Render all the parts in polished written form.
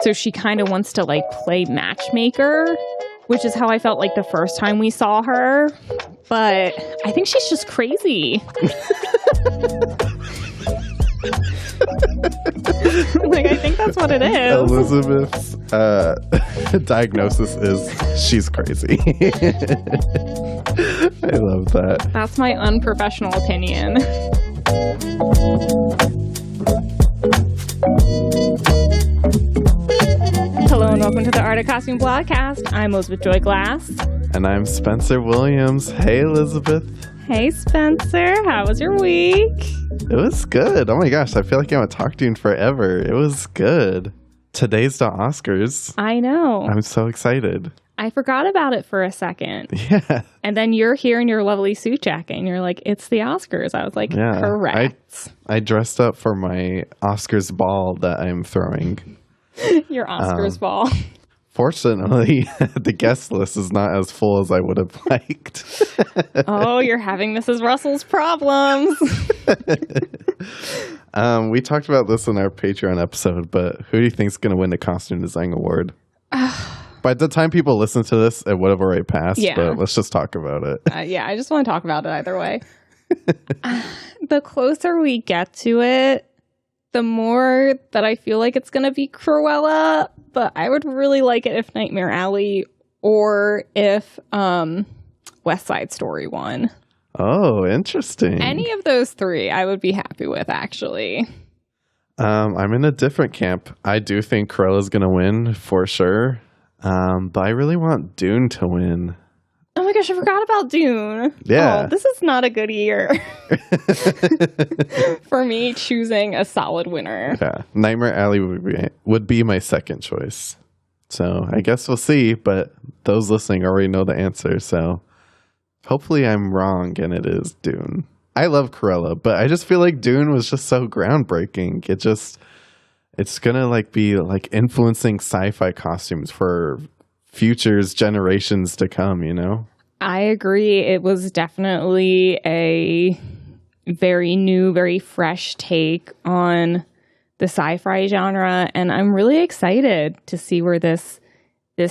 So she kind of wants to like play matchmaker, which is how I felt like the first time we saw her. But I think she's just crazy. Like, I think that's what it is. Elizabeth's diagnosis is she's crazy. I love that. That's my unprofessional opinion. Hello and welcome to the Art of Costume Blogcast. I'm Elizabeth Joy Glass. And I'm Spencer Williams. Hey, Elizabeth. Hey, Spencer. How was your week? It was good. Oh my gosh, I feel like I haven't talked to you in forever. It was good. Today's the Oscars. I know. I'm so excited. I forgot about it for a second. Yeah. And then you're here in your lovely suit jacket and you're like, it's the Oscars. I was like, yeah, correct. I dressed up for my Oscars ball that I'm throwing. Your Oscars ball. Fortunately, the guest list is not as full as I would have liked. Oh, you're having Mrs. Russell's problems. We talked about this in our Patreon episode, but who do you think is going to win the Costume Design Award? By the time people listen to this, it would have already passed, but let's just talk about it. Yeah, I just want to talk about it either way. The closer we get to it, the more that I feel like it's going to be Cruella, but I would really like it if Nightmare Alley or if West Side Story won. Oh, interesting. Any of those three I would be happy with, actually. I'm in a different camp. I do think Cruella's going to win for sure, but I really want Dune to win. Oh my gosh, I forgot about Dune. Yeah. Oh, this is not a good year for me choosing a solid winner. Yeah. Nightmare Alley would be my second choice. So I guess we'll see, but those listening already know the answer. So hopefully I'm wrong and it is Dune. I love Cruella, but I just feel like Dune was just so groundbreaking. It's going to like be like influencing sci-fi costumes for futures, generations to come, you know? I agree. It was definitely a very new, very fresh take on the sci-fi genre, and I'm really excited to see where this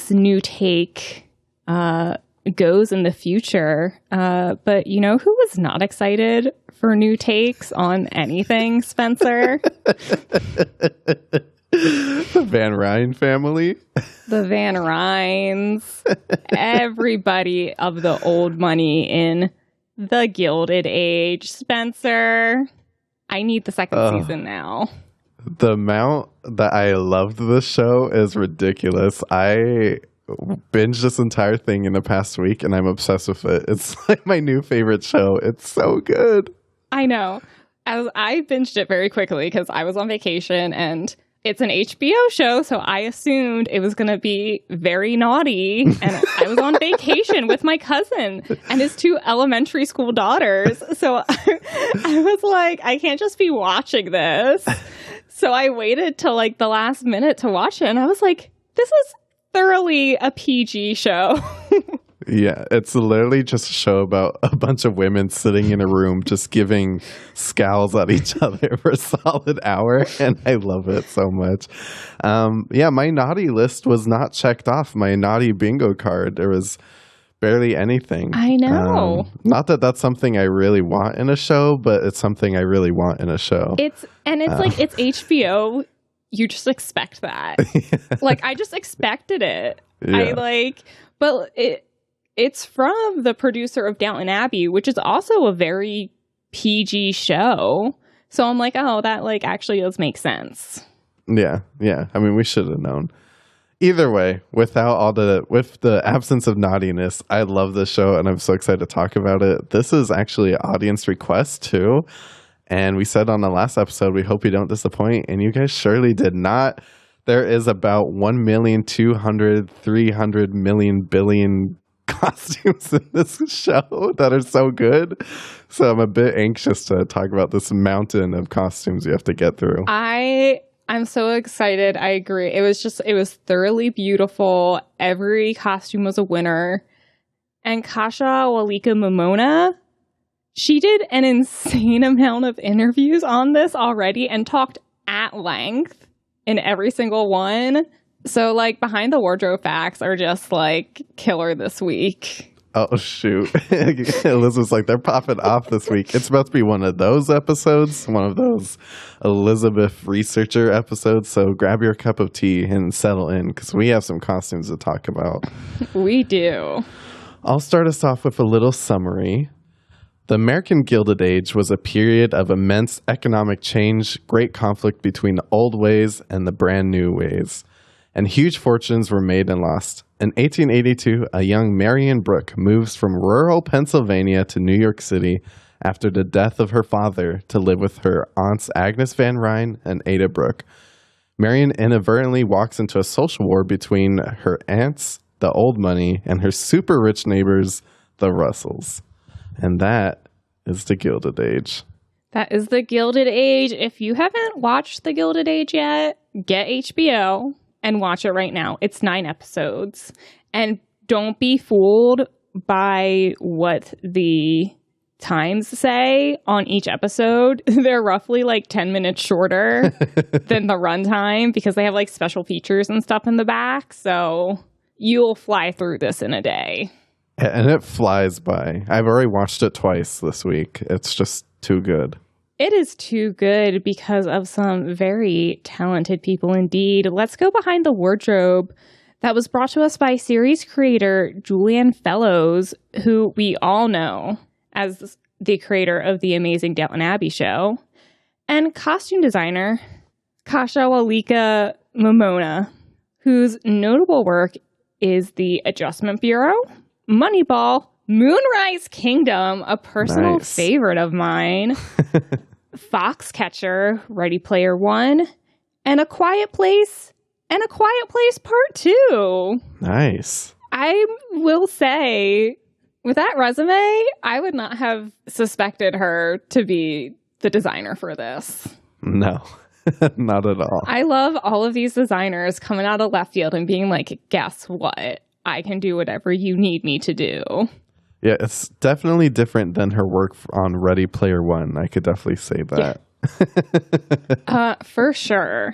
new take goes in the future. But you know who was not excited for new takes on anything, Spencer? The Van Ryne family. The Van Rynes. Everybody of the old money in the Gilded Age. Spencer, I need the second season now. The amount that I loved this show is ridiculous. I binged this entire thing in the past week and I'm obsessed with it. It's like my new favorite show. It's so good. I know. I binged it very quickly because I was on vacation and it's an HBO show, so I assumed it was going to be very naughty. And I was on vacation with my cousin and his two elementary school daughters. So I was like, I can't just be watching this. So I waited till like the last minute to watch it. And I was like, this is thoroughly a PG show. Yeah, it's literally just a show about a bunch of women sitting in a room just giving scowls at each other for a solid hour, and I love it so much. Yeah, my naughty list was not checked off. My naughty bingo card, there was barely anything. I know. Not that that's something I really want in a show, but it's something I really want in a show. It's like, it's HBO. You just expect that. Yeah. Like, I just expected it. Yeah. It's from the producer of Downton Abbey, which is also a very PG show. So I'm like, oh, that like actually does make sense. Yeah. I mean, we should have known. Either way, with the absence of naughtiness, I love this show and I'm so excited to talk about it. This is actually an audience request too. And we said on the last episode, we hope you don't disappoint. And you guys surely did not. There is about 1,200,300,000,000 billion costumes in this show that are so good. So I'm a bit anxious to talk about this mountain of costumes you have to get through. I'm so excited. I agree. It was thoroughly beautiful. Every costume was a winner. And Kasia Walicka-Maimone, she did an insane amount of interviews on this already and talked at length in every single one. So, like, behind the wardrobe facts are just, like, killer this week. Oh, shoot. Elizabeth's like, they're popping off this week. It's supposed to be one of those episodes, one of those Elizabeth researcher episodes. So grab your cup of tea and settle in, because we have some costumes to talk about. We do. I'll start us off with a little summary. The American Gilded Age was a period of immense economic change, great conflict between the old ways and the brand new ways, and huge fortunes were made and lost. In 1882, a young Marion Brooke moves from rural Pennsylvania to New York City after the death of her father to live with her aunts Agnes Van Ryne and Aydah Brooke. Marion inadvertently walks into a social war between her aunts, the old money, and her super rich neighbors, the Russells. And that is the Gilded Age. That is the Gilded Age. If you haven't watched the Gilded Age yet, get HBO and watch it right now. It's 9 episodes. And don't be fooled by what the times say on each episode. They're roughly like 10 minutes shorter than the runtime because they have like special features and stuff in the back. So you'll fly through this in a day. And it flies by. I've already watched it twice this week. It's just too good. It is too good because of some very talented people indeed. Let's go behind the wardrobe that was brought to us by series creator Julianne Fellows, who we all know as the creator of the amazing Downton Abbey show, and costume designer Kasia Walicka-Maimone, whose notable work is the Adjustment Bureau, Moneyball, Moonrise Kingdom, a personal favorite of mine, Foxcatcher, Ready Player One, and A Quiet Place, and A Quiet Place Part 2. Nice. I will say, with that resume, I would not have suspected her to be the designer for this. No, not at all. I love all of these designers coming out of left field and being like, guess what? I can do whatever you need me to do. Yeah, it's definitely different than her work on Ready Player One. I could definitely say that. Yeah. For sure.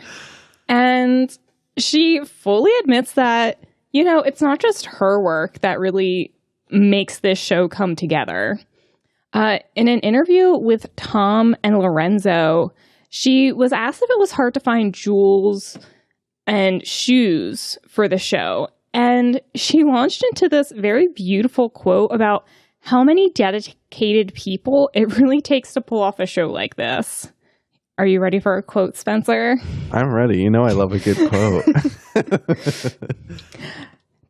And she fully admits that, you know, it's not just her work that really makes this show come together. In an interview with Tom and Lorenzo, she was asked if it was hard to find jewels and shoes for the show. And she launched into this very beautiful quote about how many dedicated people it really takes to pull off a show like this. Are you ready for a quote, Spencer? I'm ready. You know I love a good quote.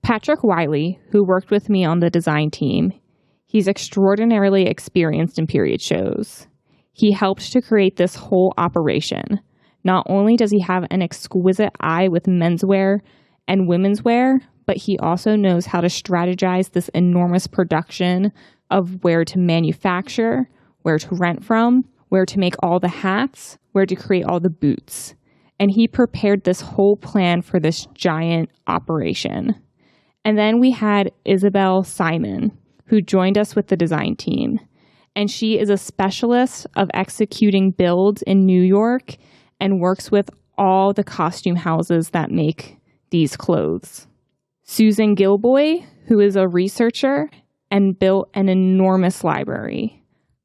Patrick Wiley, who worked with me on the design team, he's extraordinarily experienced in period shows. He helped to create this whole operation. Not only does he have an exquisite eye with menswear and women's wear, but he also knows how to strategize this enormous production of where to manufacture, where to rent from, where to make all the hats, where to create all the boots. And he prepared this whole plan for this giant operation. And then we had Isabel Simon, who joined us with the design team. And she is a specialist of executing builds in New York and works with all the costume houses that make these clothes. Susan Gilboy, who is a researcher and built an enormous library.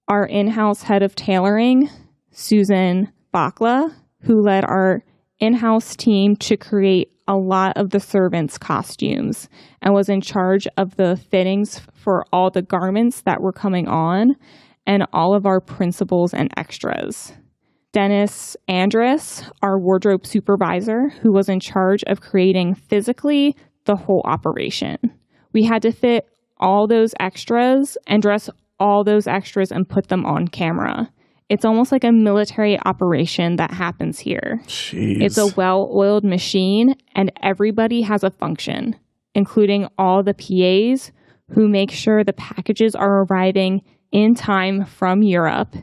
Our in-house head of tailoring, Susan Bakla, who led our in-house team to create a lot of the servants' costumes and was in charge of the fittings for all the garments that were coming on and all of our principals and extras. Dennis Andrus, our wardrobe supervisor, who was in charge of creating physically the whole operation. We had to fit all those extras and dress all those extras and put them on camera. It's almost like a military operation that happens here. Jeez. It's a well-oiled machine, and everybody has a function, including all the PAs who make sure the packages are arriving in time from Europe,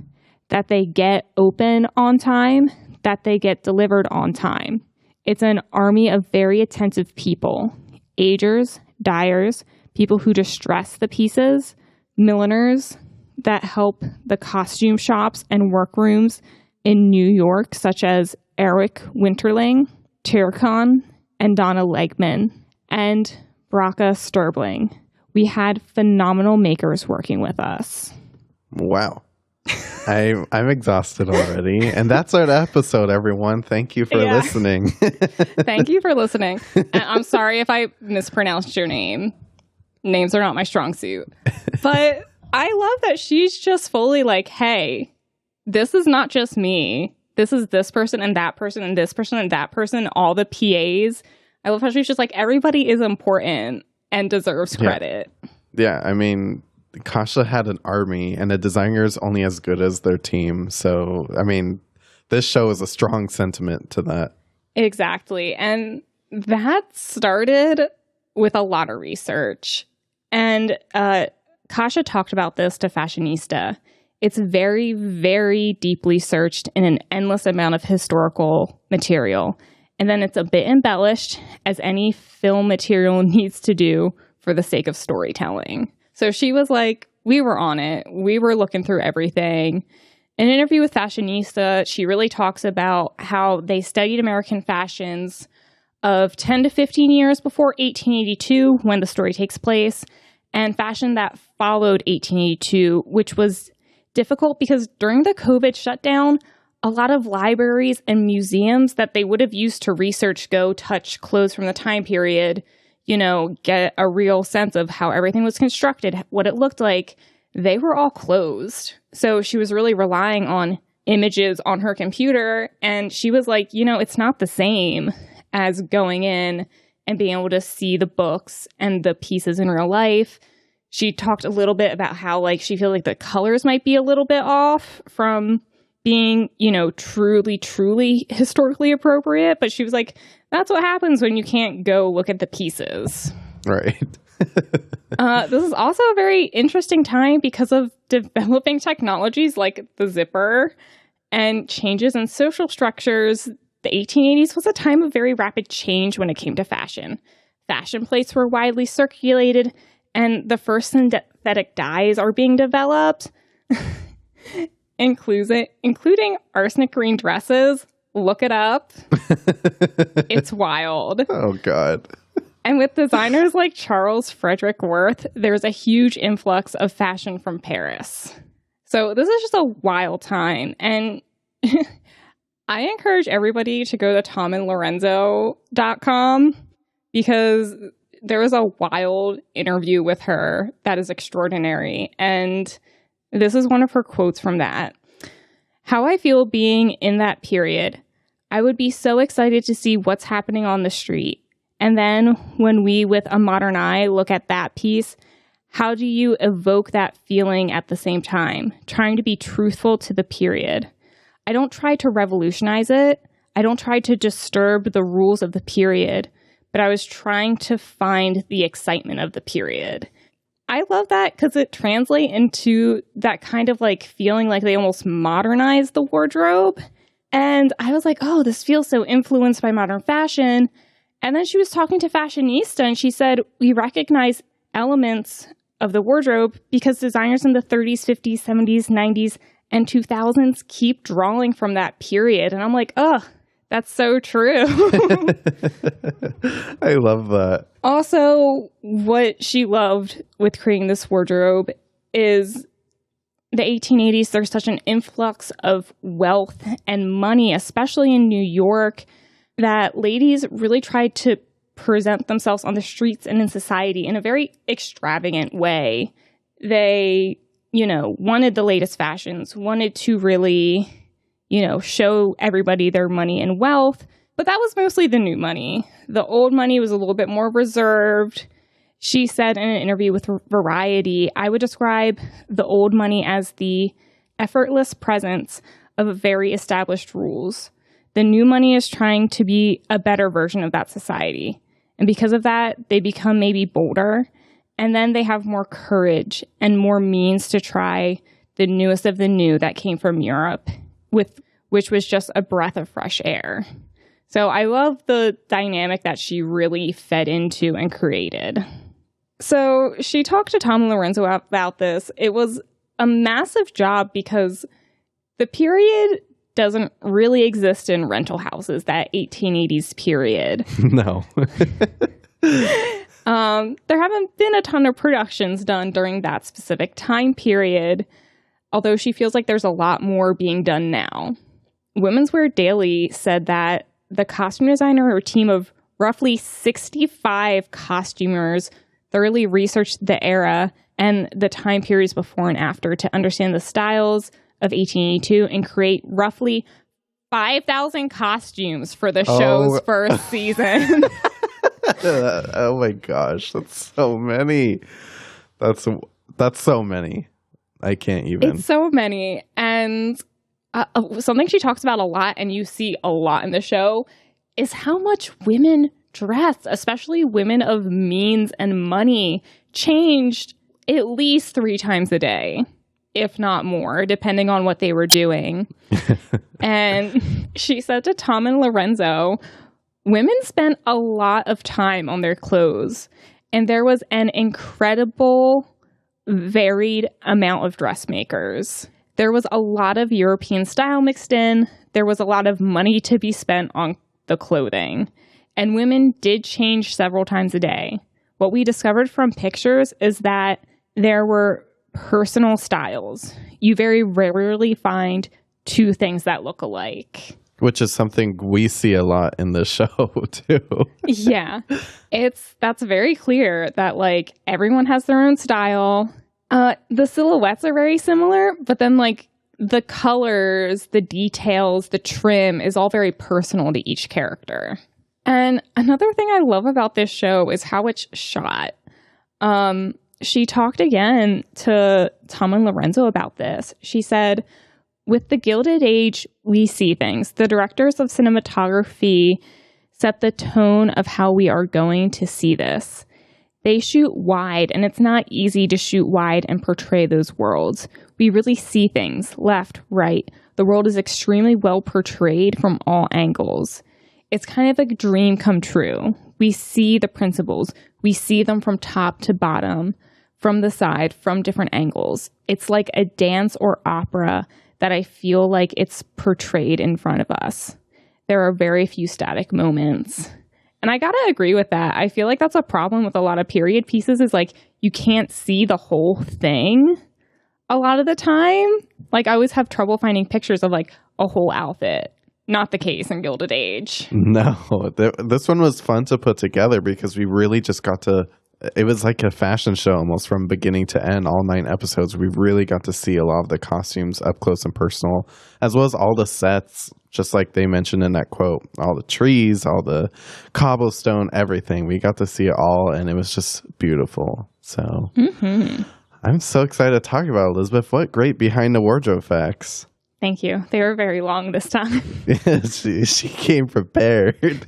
that they get open on time, that they get delivered on time. It's an army of very attentive people, agers, dyers, people who distress the pieces, milliners that help the costume shops and workrooms in New York, such as Eric Winterling, Tircon, and Donna Legman, and Braca Sturbling. We had phenomenal makers working with us. Wow. I'm exhausted already. And that's our episode, everyone. Thank you for listening. Thank you for listening. And I'm sorry if I mispronounced your name. Names are not my strong suit. But I love that she's just fully like, hey, this is not just me. This is this person and that person and this person and that person, all the PAs. I love how she's just like, everybody is important and deserves credit. Yeah, I mean, Kasia had an army, and a designer is only as good as their team. So, I mean, this show is a strong sentiment to that. Exactly. And that started with a lot of research. And Kasia talked about this to Fashionista. It's very, very deeply searched in an endless amount of historical material. And then it's a bit embellished, as any film material needs to do for the sake of storytelling. So she was like, we were on it. We were looking through everything. In an interview with Fashionista, she really talks about how they studied American fashions of 10 to 15 years before 1882, when the story takes place, and fashion that followed 1882, which was difficult because during the COVID shutdown, a lot of libraries and museums that they would have used to research, go touch clothes from the time period, get a real sense of how everything was constructed, what it looked like, they were all closed. So she was really relying on images on her computer. And she was like, it's not the same as going in and being able to see the books and the pieces in real life. She talked a little bit about how she feels like the colors might be a little bit off from being, truly, truly historically appropriate. But she was like, that's what happens when you can't go look at the pieces. Right. This is also a very interesting time because of developing technologies like the zipper and changes in social structures. The 1880s was a time of very rapid change when it came to fashion. Fashion plates were widely circulated, and the first synthetic dyes are being developed, including arsenic green dresses. Look it up. It's wild. Oh, God. And with designers like Charles Frederick Worth, there's a huge influx of fashion from Paris. So this is just a wild time. And I encourage everybody to go to tomandlorenzo.com because there was a wild interview with her that is extraordinary. And this is one of her quotes from that. How I feel being in that period. I would be so excited to see what's happening on the street. And then when we, with a modern eye, look at that piece, how do you evoke that feeling at the same time? Trying to be truthful to the period. I don't try to revolutionize it. I don't try to disturb the rules of the period, but I was trying to find the excitement of the period. I love that because it translates into that kind of feeling like they almost modernized the wardrobe. And I was like, oh, this feels so influenced by modern fashion. And then she was talking to Fashionista and she said, we recognize elements of the wardrobe because designers in the 30s, 50s, 70s, 90s, and 2000s keep drawing from that period. And I'm like, oh, that's so true. I love that. Also, what she loved with creating this wardrobe is the 1880s. There's such an influx of wealth and money, especially in New York, that ladies really tried to present themselves on the streets and in society in a very extravagant way. They, wanted the latest fashions, wanted to really, show everybody their money and wealth. But that was mostly the new money. The old money was a little bit more reserved. She said in an interview with Variety, I would describe the old money as the effortless presence of very established rules. The new money is trying to be a better version of that society. And because of that, they become maybe bolder. And then they have more courage and more means to try the newest of the new that came from Europe, which was just a breath of fresh air. So I love the dynamic that she really fed into and created. So she talked to Tom and Lorenzo about this. It was a massive job because the period doesn't really exist in rental houses, that 1880s period. No. There haven't been a ton of productions done during that specific time period, although she feels like there's a lot more being done now. Women's Wear Daily said that the costume designer or team of roughly 65 costumers thoroughly researched the era and the time periods before and after to understand the styles of 1882 and create roughly 5,000 costumes for the show's first season. Oh my gosh, that's so many. That's so many. I can't even. It's so many. And something she talks about a lot, and you see a lot in the show, is how much women dress, especially women of means and money, changed at least 3 times a day, if not more, depending on what they were doing. And she said to Tom and Lorenzo, women spent a lot of time on their clothes, and there was an incredible, varied amount of dressmakers. There was a lot of European style mixed in. There was a lot of money to be spent on the clothing. And women did change several times a day. What we discovered from pictures is that there were personal styles. You very rarely find 2 things that look alike. Which is something we see a lot in the show, too. Yeah. That's very clear that, like, everyone has their own style. The silhouettes are very similar, but then, like, the colors, the details, the trim is all very personal to each character. And another thing I love about this show is how it's shot. She talked again to Tom and Lorenzo about this. She said, with the Gilded Age, we see things. The directors of cinematography set the tone of how we are going to see this. They shoot wide, and it's not easy to shoot wide and portray those worlds. We really see things, left, right. The world is extremely well portrayed from all angles. It's kind of a dream come true. We see the principles. We see them from top to bottom, from the side, from different angles. It's like a dance or opera that I feel like it's portrayed in front of us. There are very few static moments. And I gotta agree with that. I feel like that's a problem with a lot of period pieces is like you can't see the whole thing a lot of the time. Like I always have trouble finding pictures of like a whole outfit. Not the case in Gilded Age. No, this one was fun to put together because we really just got to, it was like a fashion show almost from beginning to end, all 9 episodes. We really got to see a lot of the costumes up close and personal, as well as all the sets, just like they mentioned in that quote, all the trees, all the cobblestone, everything. We got to see it all, and it was just beautiful. So I'm so excited to talk about it, Elizabeth. What great behind the wardrobe facts. Thank you. They were very long this time. she came prepared.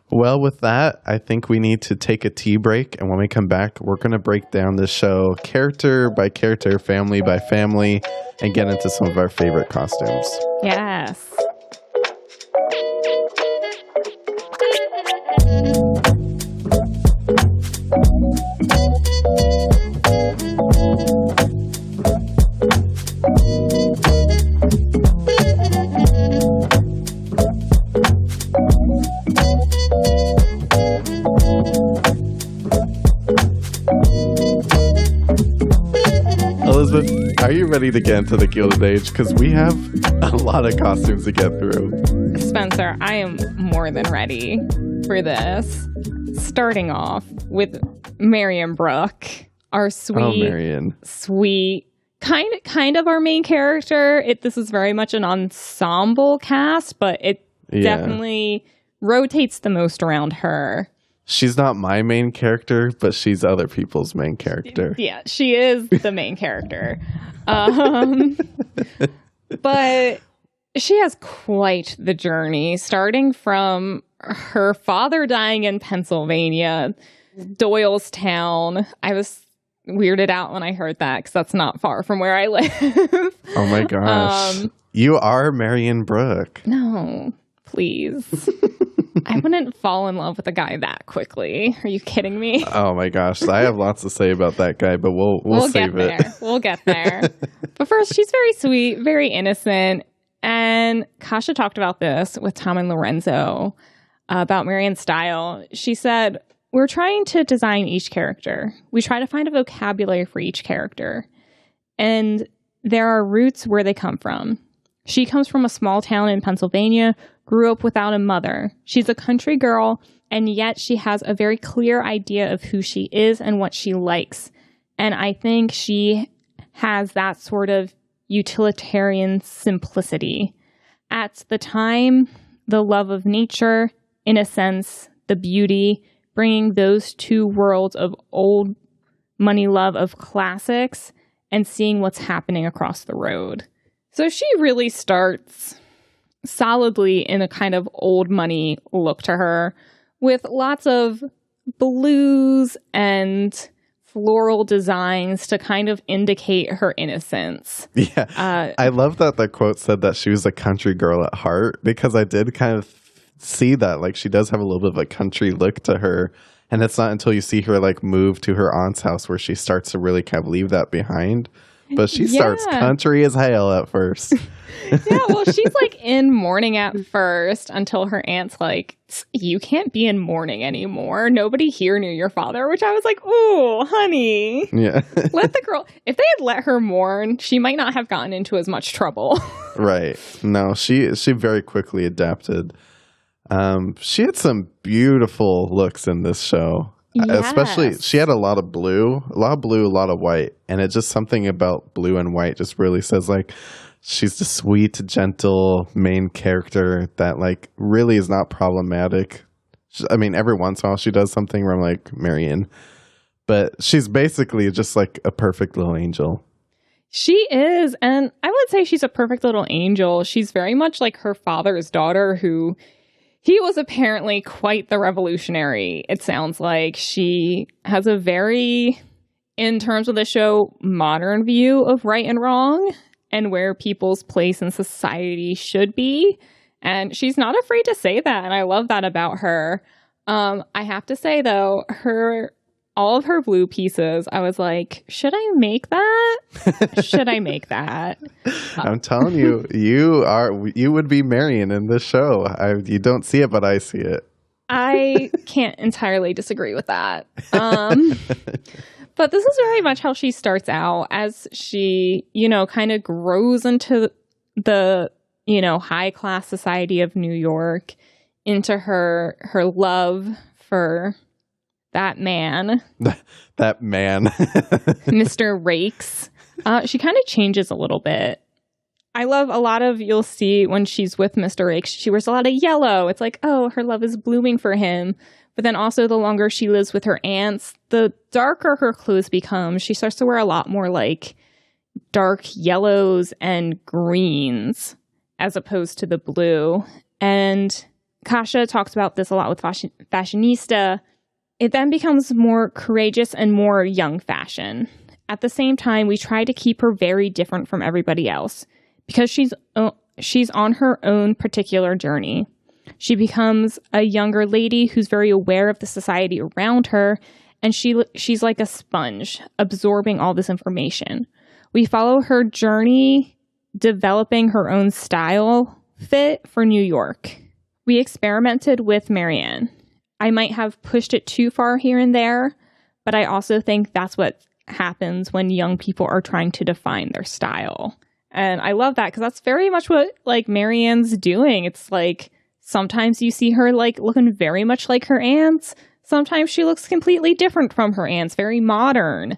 Well, with that, I think we need to take a tea break. And when we come back, we're going to break down this show character by character, family by family, and get into some of our favorite costumes. Yes. Elizabeth, are you ready to get into the Gilded Age? Because we have a lot of costumes to get through. Spencer, I am more than ready for this. Starting off with Marion Brooke, our sweet, kind of our main character. This is very much an ensemble cast, but it definitely rotates the most around her. She's not my main character, but she's other people's main character. Yeah, she is the main character. But she has quite the journey, starting from her father dying in Pennsylvania, Doylestown. I was weirded out when I heard that because that's not far from where I live. Oh my gosh. You are Marion Brooke. No, please. I wouldn't fall in love with a guy that quickly. Are you kidding me? Oh my gosh, I have lots to say about that guy, but we'll save get it. There. We'll get there. But first, she's very sweet, very innocent. And Kasia talked about this with Tom and Lorenzo about Marion's style. She said, we're trying to design each character. We try to find a vocabulary for each character. And there are roots where they come from. She comes from a small town in Pennsylvania, grew up without a mother. She's a country girl, and yet she has a very clear idea of who she is and what she likes. And I think she has that sort of utilitarian simplicity. At the time, the love of nature, in a sense, the beauty, bringing those two worlds of old money love of classics and seeing what's happening across the road. So she really starts solidly in a kind of old money look to her with lots of blues and floral designs to kind of indicate her innocence. Yeah. I love that the quote said that she was a country girl at heart, because I did kind of see that. Like, she does have a little bit of a country look to her. And it's not until you see her like move to her aunt's house where she starts to really kind of leave that behind. But she starts country as hell at first. Yeah, well, she's like in mourning at first until her aunt's like, you can't be in mourning anymore. Nobody here knew your father, which I was like, ooh, honey. Yeah. Let the girl, if they had let her mourn, she might not have gotten into as much trouble. Right. No, she very quickly adapted. She had some beautiful looks in this show. Yes. Especially, she had a lot of blue, a lot of white. And it's just something about blue and white just really says, like, she's the sweet, gentle main character that, like, really is not problematic. I mean, every once in a while she does something where I'm like, Marion. But she's basically just like a perfect little angel. She is. And I would say she's a perfect little angel. She's very much like her father's daughter, who... he was apparently quite the revolutionary, it sounds like. She has a very, in terms of the show, modern view of right and wrong and where people's place in society should be. And she's not afraid to say that, and I love that about her. I have to say, though, all of her blue pieces, I was like, should I make that? Should I make that? I'm telling you, you would be Marion in this show. You don't see it, but I see it. I can't entirely disagree with that. But this is very much how she starts out as she, kind of grows into the, high class society of New York, into her love for that man. That man. Mr. Rakes. She kind of changes a little bit. I love a lot of, you'll see when she's with Mr. Rakes, she wears a lot of yellow. It's like, oh, her love is blooming for him. But then also the longer she lives with her aunts, the darker her clothes become. She starts to wear a lot more like dark yellows and greens as opposed to the blue. And Kasia talks about this a lot with Fashionista. It then becomes more courageous and more young fashion. At the same time, we try to keep her very different from everybody else because she's on her own particular journey. She becomes a younger lady who's very aware of the society around her, and she's like a sponge, absorbing all this information. We follow her journey, developing her own style fit for New York. We experimented with Marianne. I might have pushed it too far here and there, but I also think that's what happens when young people are trying to define their style. And I love that because that's very much what like Marianne's doing. It's like sometimes you see her like looking very much like her aunts. Sometimes she looks completely different from her aunts, very modern.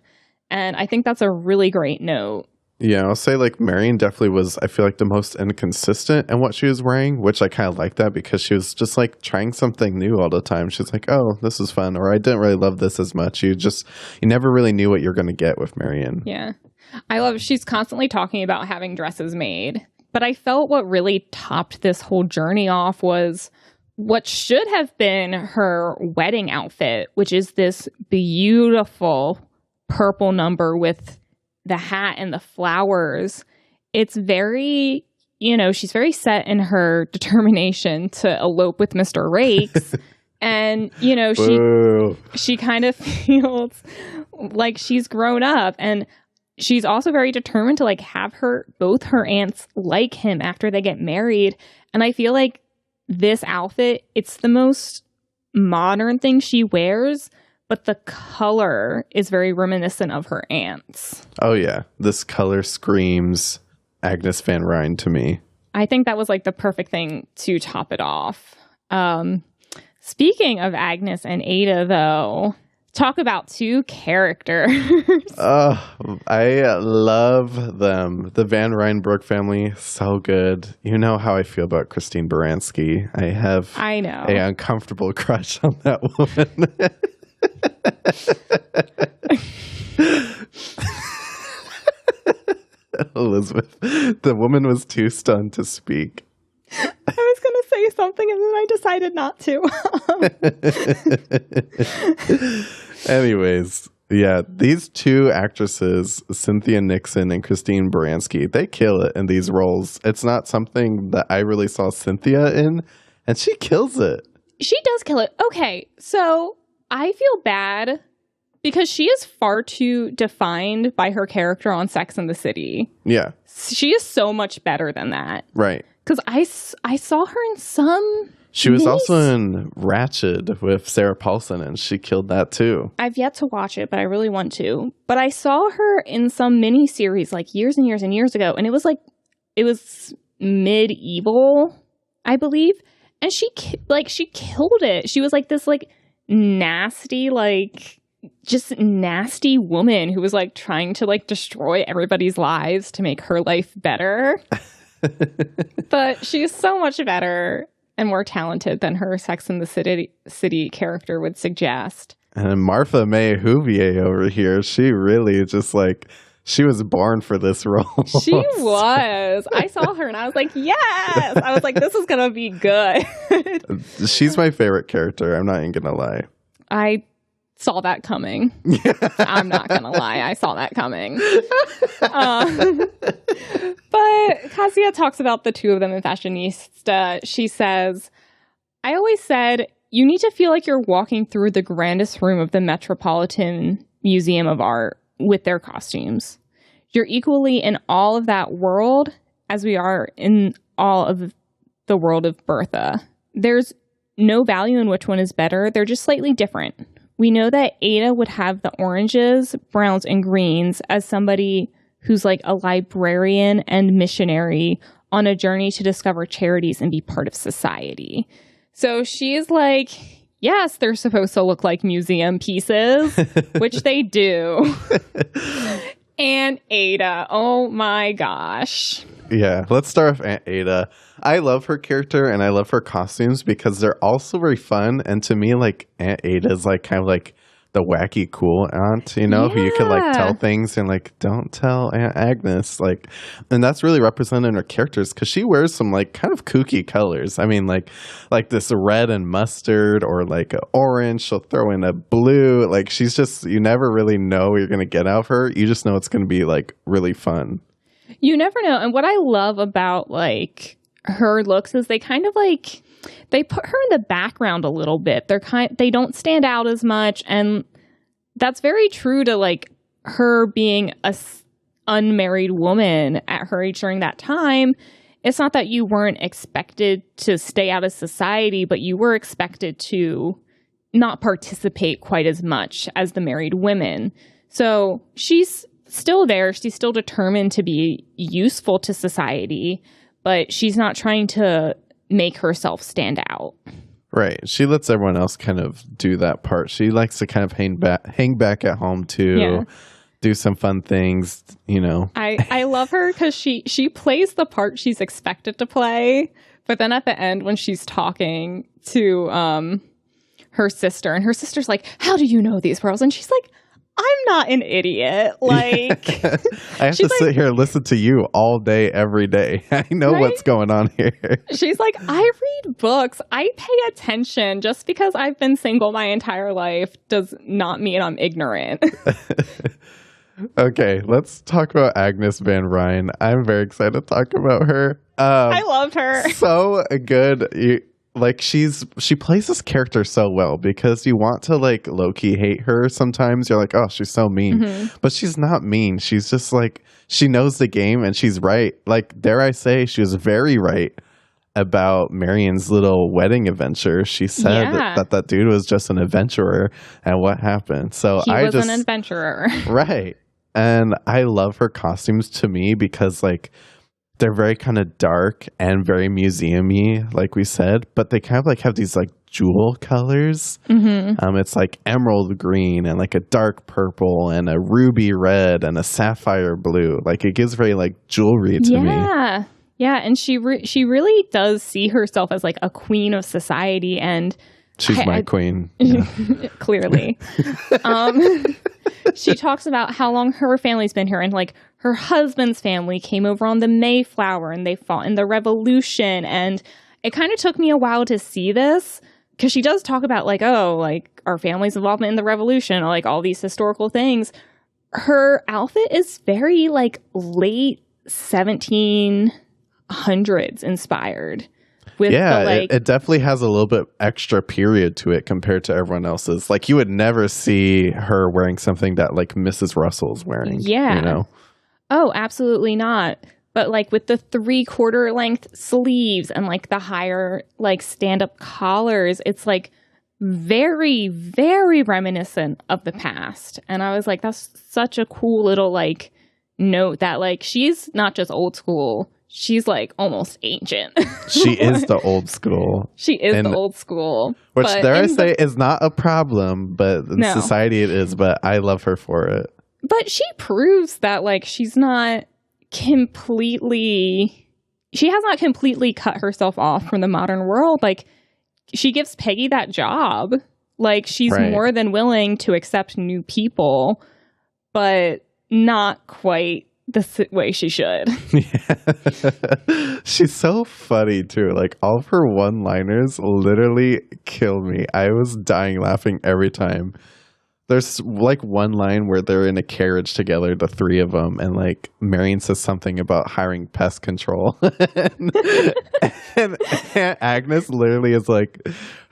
And I think that's a really great note. Yeah, I'll say like Marion definitely was, I feel like, the most inconsistent in what she was wearing, which I kind of like that because she was just like trying something new all the time. She's like, oh, this is fun, or I didn't really love this as much. You never really knew what you're going to get with Marion. Yeah. I love, she's constantly talking about having dresses made. But I felt what really topped this whole journey off was what should have been her wedding outfit, which is this beautiful purple number with the hat and the flowers. It's very you know, she's very set in her determination to elope with Mr. Rakes. And, you know, she kind of feels like she's grown up. And she's also very determined to like have both her aunts like him after they get married. And I feel like this outfit, it's the most modern thing she wears, but the color is very reminiscent of her aunts. Oh, yeah. This color screams Agnes Van Ryne to me. I think that was like the perfect thing to top it off. Speaking of Agnes and Aydah, though, talk about two characters. I love them. The Van Ryne Brooke family, so good. You know how I feel about Christine Baranski. I know an uncomfortable crush on that woman. Elizabeth, the woman was too stunned to speak. I was going to say something and then I decided not to. Anyways, yeah, these two actresses, Cynthia Nixon and Christine Baranski, they kill it in these roles. It's not something that I really saw Cynthia in, and she kills it. She does kill it. Okay, so I feel bad because she is far too defined by her character on Sex and the City. Yeah. She is so much better than that. Right. Because I saw her in some... She was also in Ratched with Sarah Paulson, and she killed that too. I've yet to watch it, but I really want to. But I saw her in some mini-series like years and years and years ago, and it was medieval, I believe. And she killed it. She was like this like nasty, like just nasty woman who was like trying to like destroy everybody's lives to make her life better. But she's so much better and more talented than her Sex and the City character would suggest. And Martha May Whovier over here, she really just like, she was born for this role. She was. I saw her and I was like, yes! I was like, this is going to be good. She's my favorite character. I'm not even going to lie. I saw that coming. I'm not going to lie. I saw that coming. But Kasia talks about the two of them in Fashionista. She says, I always said, you need to feel like you're walking through the grandest room of the Metropolitan Museum of Art with their costumes. You're equally in all of that world as we are in all of the world of Bertha. There's no value in which one is better. They're just slightly different. We know that Aydah would have the oranges, browns, and greens as somebody who's like a librarian and missionary on a journey to discover charities and be part of society. So she's like, yes, they're supposed to look like museum pieces, which they do. And Aydah, oh my gosh. Yeah, let's start with Aunt Aydah. I love her character and I love her costumes because they're also very fun. And to me, like, Aunt Aydah is like kind of like the wacky cool aunt, you know, who you could like tell things and like, don't tell Aunt Agnes. Like, and that's really represented in her characters because she wears some like kind of kooky colors. I mean, like this red and mustard or like a orange. She'll throw in a blue. Like, she's just, you never really know what you're going to get out of her. You just know it's going to be like really fun. You never know. And what I love about like her looks is they kind of like, they put her in the background a little bit. They don't stand out as much. And that's very true to like her being a unmarried woman at her age during that time. It's not that you weren't expected to stay out of society, but you were expected to not participate quite as much as the married women. So she's still there. She's still determined to be useful to society, but she's not trying to make herself stand out. Right. She lets everyone else kind of do that part. She likes to kind of hang back at home too, do some fun things, you know. I love her because she plays the part she's expected to play, but then at the end when she's talking to her sister, and her sister's like, how do you know these pearls? And she's like, I'm not an idiot. Like, I have to sit here and listen to you all day, every day. I know what's going on here. She's like, I read books. I pay attention. Just because I've been single my entire life does not mean I'm ignorant. Okay, let's talk about Agnes Van Ryne. I'm very excited to talk about her. I loved her. So good. She plays this character so well because you want to like low-key hate her sometimes. You're like, oh, she's so mean. But she's not mean. She's just like, she knows the game and she's right. Like, dare I say, she was very right about Marion's little wedding adventure. She said that dude was just an adventurer, and what happened. So he was an adventurer. Right. And I love her costumes to me because like they're very kind of dark and very museum-y, like we said, but they kind of like have these like jewel colors. It's like emerald green and like a dark purple and a ruby red and a sapphire blue. Like it gives very like jewelry to me. Yeah, and she really does see herself as like a queen of society, and she's my queen. Yeah. Clearly. She talks about how long her family's been here, and like her husband's family came over on the Mayflower and they fought in the Revolution. And it kind of took me a while to see this because she does talk about like, oh, like our family's involvement in the Revolution, or like all these historical things. Her outfit is very like late 1700s inspired. With it definitely has a little bit extra period to it compared to everyone else's. Like you would never see her wearing something that like Mrs. Russell's wearing. Yeah. You know? Oh, absolutely not. But like with the 3/4 length sleeves and like the higher like stand-up collars, it's like very, very reminiscent of the past. And I was like, that's such a cool little like note that like she's not just old school. She's like almost ancient. She is the old school. She is the old school. Which, dare I say, is not a problem, but in society it is. But I love her for it. But she proves that like she has not completely cut herself off from the modern world. Like she gives Peggy that job. Like she's more than willing to accept new people, but not quite the way she should. Yeah. She's so funny too. Like all of her one-liners literally kill me. I was dying laughing every time. There's like one line where they're in a carriage together, the three of them, and like Marion says something about hiring pest control. and Agnes literally is like,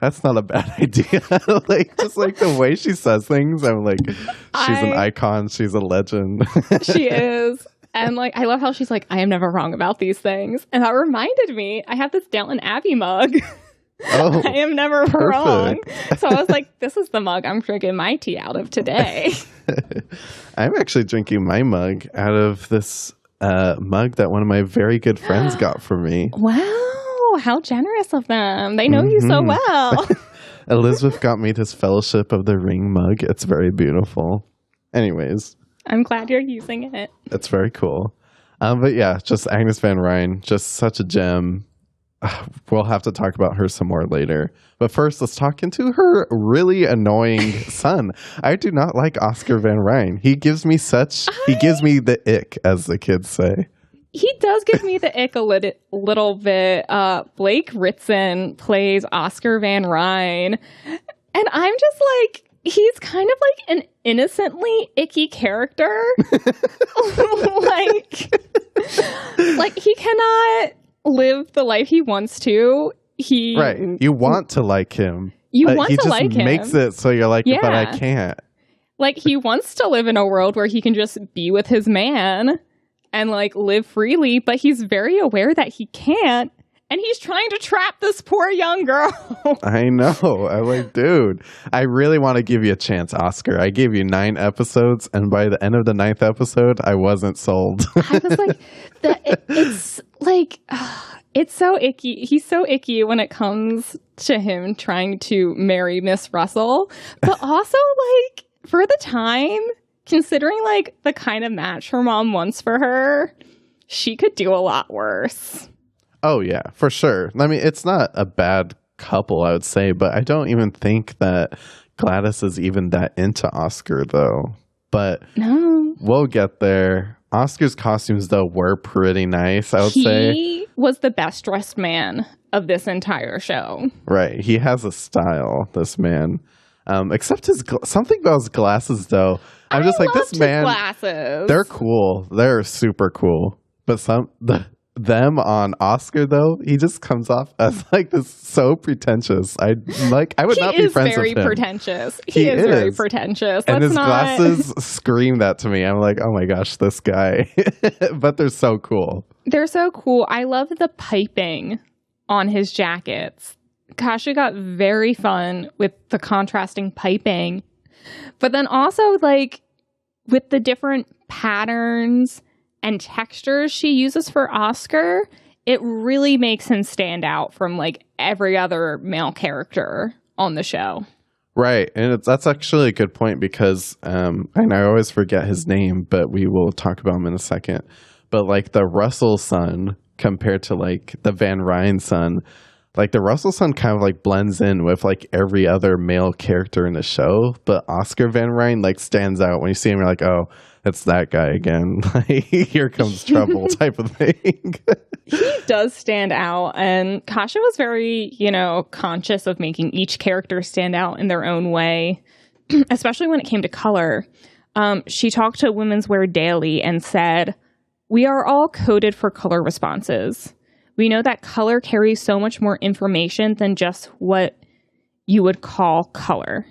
that's not a bad idea. Like just like the way she says things, I'm like, she's an icon, she's a legend. She is. And like I love how she's like, I am never wrong about these things. And that reminded me, I have this Downton Abbey mug. Oh, I am never wrong. So I was like, this is the mug I'm drinking my tea out of today. I'm actually drinking my mug out of this mug that one of my very good friends got for me. Wow, how generous of them. They know you so well. Elizabeth got me this Fellowship of the Ring mug. It's very beautiful. Anyways. I'm glad you're using it. It's very cool. But yeah, just Agnes Van Ryne, just such a gem. We'll have to talk about her some more later. But first, let's talk into her really annoying son. I do not like Oscar Van Ryne. He gives me the ick, as the kids say. He does give me the ick a little bit. Blake Ritson plays Oscar Van Ryne. And I'm just like, he's kind of like an innocently icky character. like he cannot live the life he wants to. You want to like him. You want to like him. He just makes it so you're like, but I can't. Like he wants to live in a world where he can just be with his man and like live freely, but he's very aware that he can't. And he's trying to trap this poor young girl. I know. I'm like, dude, I really want to give you a chance, Oscar. I gave you 9 episodes, and by the end of the 9th episode, I wasn't sold. I was like, it's like, it's so icky. He's so icky when it comes to him trying to marry Miss Russell. But also, like, for the time, considering, like, the kind of match her mom wants for her, she could do a lot worse. Oh, yeah, for sure. I mean, it's not a bad couple, I would say, but I don't even think that Gladys is even that into Oscar, though. But we'll get there. Oscar's costumes, though, were pretty nice, I would say. He was the best dressed man of this entire show. Right. He has a style, this man. Except something about his glasses, though. I'm just like, this man. Glasses. They're cool. They're super cool. But them on Oscar, though, he just comes off as like this so pretentious. I would not be friends with him. He is very pretentious. He is very pretentious. And his glasses scream that to me. I'm like, oh my gosh, this guy. But they're so cool. They're so cool. I love the piping on his jackets. Kasia got very fun with the contrasting piping. But then also, like, with the different patterns and textures she uses for Oscar, it really makes him stand out from like every other male character on the show. Right. And that's actually a good point because, and I always forget his name, but we will talk about him in a second. But like the Russell son compared to like the Van Ryne son, like the Russell son kind of like blends in with like every other male character in the show. But Oscar Van Ryne like stands out when you see him. You're like, oh, it's that guy again. Like, here comes trouble type of thing. He does stand out. And Kasia was very, conscious of making each character stand out in their own way, especially when it came to color. She talked to Women's Wear Daily and said, "We are all coded for color responses. We know that color carries so much more information than just what you would call color.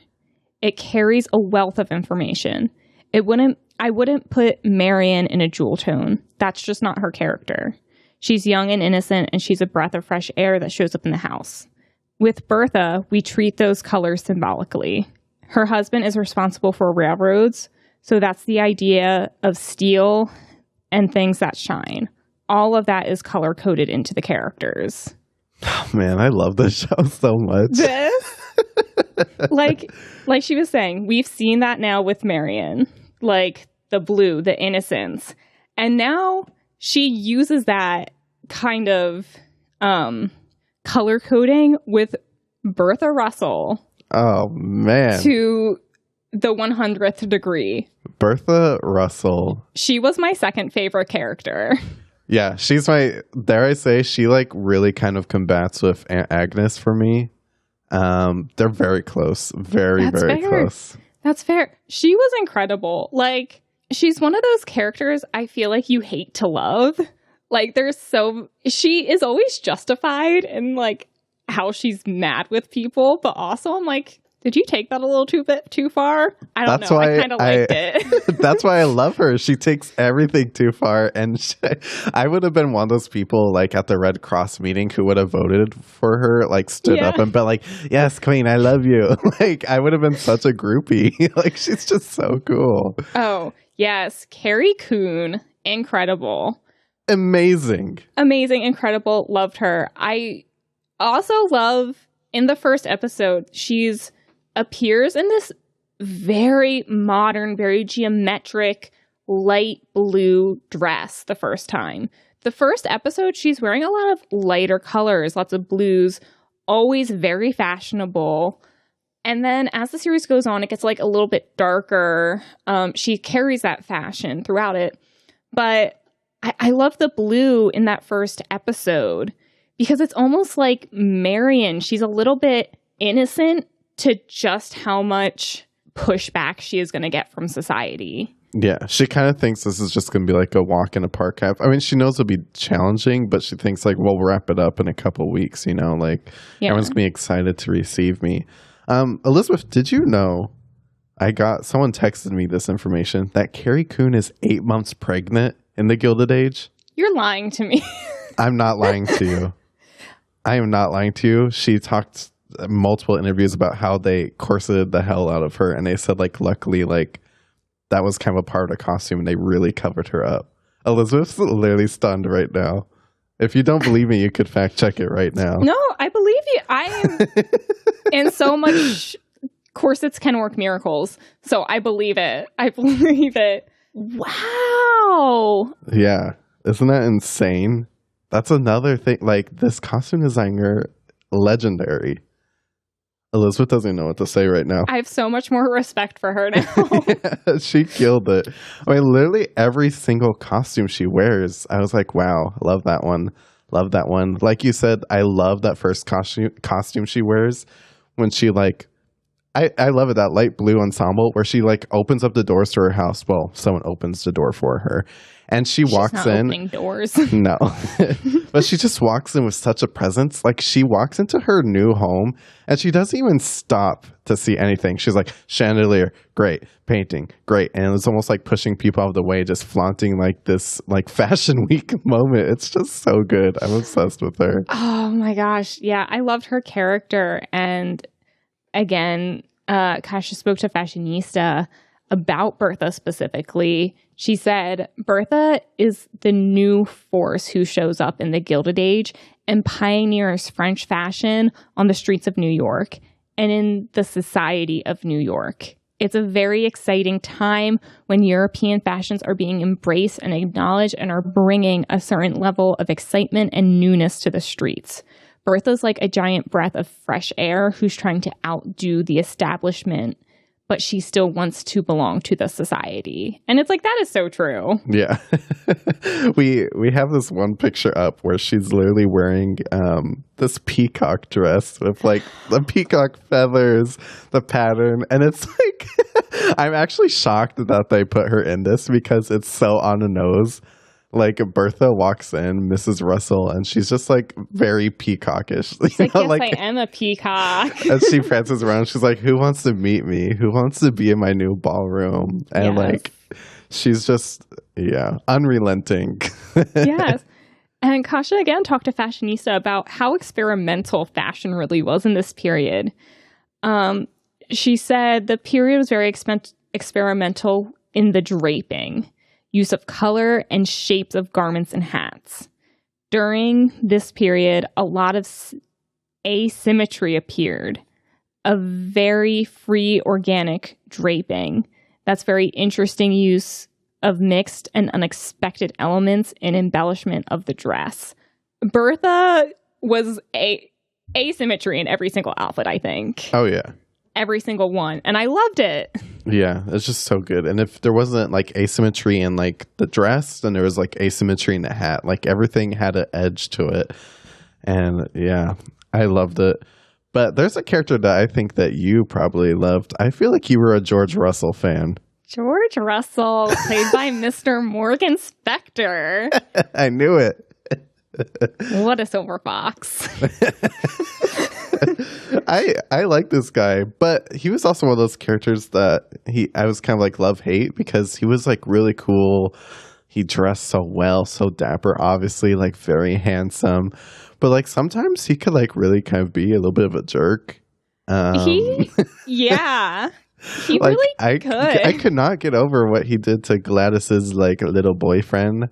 It carries a wealth of information. I wouldn't put Marion in a jewel tone. That's just not her character. She's young and innocent, and she's a breath of fresh air that shows up in the house. With Bertha, we treat those colors symbolically. Her husband is responsible for railroads, so that's the idea of steel and things that shine. All of that is color-coded into the characters." Oh, man, I love this show so much. This? like she was saying, we've seen that now with Marion. Like the blue, the innocence. And now she uses that kind of color coding with Bertha Russell. Oh, man. To the 100th degree. Bertha Russell. She was my second favorite character. Yeah, she's dare I say, she like really kind of combats with Aunt Agnes for me. They're very close. Very close. That's fair. She was incredible. Like, she's one of those characters I feel like you hate to love. Like, she is always justified in like how she's mad with people, but also I'm like, did you take that a little too far? I don't know. I kind of liked it. That's why I love her. She takes everything too far. And I would have been one of those people like at the Red Cross meeting who would have voted for her, like stood up and been like, yes, Queen, I love you. Like, I would have been such a groupie. Like, she's just so cool. Oh, yes. Carrie Coon. Incredible. Amazing. Incredible. Loved her. I also love in the first episode, she's appears in this very modern, very geometric, light blue dress the first time. The first episode, she's wearing a lot of lighter colors, lots of blues, always very fashionable. And then as the series goes on, it gets like a little bit darker. She carries that fashion throughout it. But I love the blue in that first episode because it's almost like Marion. She's a little bit innocent to just how much pushback she is going to get from society. Yeah, she kind of thinks this is just going to be like a walk in a park. I mean, she knows it'll be challenging, but she thinks like, well, we'll wrap it up in a couple weeks, like everyone's going to be excited to receive me. Elizabeth, did you know, someone texted me this information, that Carrie Coon is 8 months pregnant in the Gilded Age? You're lying to me. I'm not lying to you. I am not lying to you. She talked multiple interviews about how they corseted the hell out of her, and they said like luckily like that was kind of a part of the costume and they really covered her up. Elizabeth's literally stunned right now. If you don't believe me, you could fact check it right now. No, I believe you. I am in so much corsets can work miracles, so I believe it. Wow. Yeah, isn't that insane? That's another thing. Like, this costume designer, legendary. Elizabeth doesn't know what to say right now. I have so much more respect for her now. Yeah, she killed it. I mean, literally every single costume she wears, I was like, wow, love that one. Love that one. Like you said, I love that first costume she wears when she like I love it, that light blue ensemble where she like opens up the doors to her house. Well, someone opens the door for her and she's walks not in. Opening doors. No, but she just walks in with such a presence. Like she walks into her new home and she doesn't even stop to see anything. She's like, chandelier, great. Painting, great. And it's almost like pushing people out of the way, just flaunting like this like fashion week moment. It's just so good. I'm obsessed with her. Oh my gosh. Yeah, I loved her character. And again, Kasia spoke to Fashionista about Bertha specifically. She said, Bertha is the new force who shows up in the Gilded Age and pioneers French fashion on the streets of New York and in the society of New York. It's a very exciting time when European fashions are being embraced and acknowledged and are bringing a certain level of excitement and newness to the streets. Bertha's like a giant breath of fresh air who's trying to outdo the establishment, but she still wants to belong to the society. And it's like, that is so true. Yeah. we have this one picture up where she's literally wearing this peacock dress with like the peacock feathers, the pattern. And it's like, I'm actually shocked that they put her in this because it's so on the nose. Like Bertha walks in, Mrs. Russell, and she's just like very peacockish. It's like, yes, I am a peacock. And she prances around. She's like, who wants to meet me? Who wants to be in my new ballroom? And like, she's just, unrelenting. Yes. And Kasia again talked to Fashionista about how experimental fashion really was in this period. She said the period was very experimental in the draping, use of color and shapes of garments and hats. During this period, a lot of asymmetry appeared, a very free organic draping. That's very interesting use of mixed and unexpected elements in embellishment of the dress. Bertha was asymmetry in every single outfit, I think. Oh, yeah. Every single one. And I loved it. Yeah, it's just so good. And if there wasn't like asymmetry in like the dress, then there was like asymmetry in the hat. Like everything had an edge to it. And yeah, I loved it. But there's a character that I think that you probably loved. I feel like you were a George Russell fan. George Russell, played by Mr. Morgan Spector. I knew it. What a silver fox. I like this guy, but he was also one of those characters that I was kind of like love-hate because he was like really cool. He dressed so well, so dapper, obviously, like very handsome. But like sometimes he could like really kind of be a little bit of a jerk. He like, really could. I could not get over what he did to Gladys's like little boyfriend.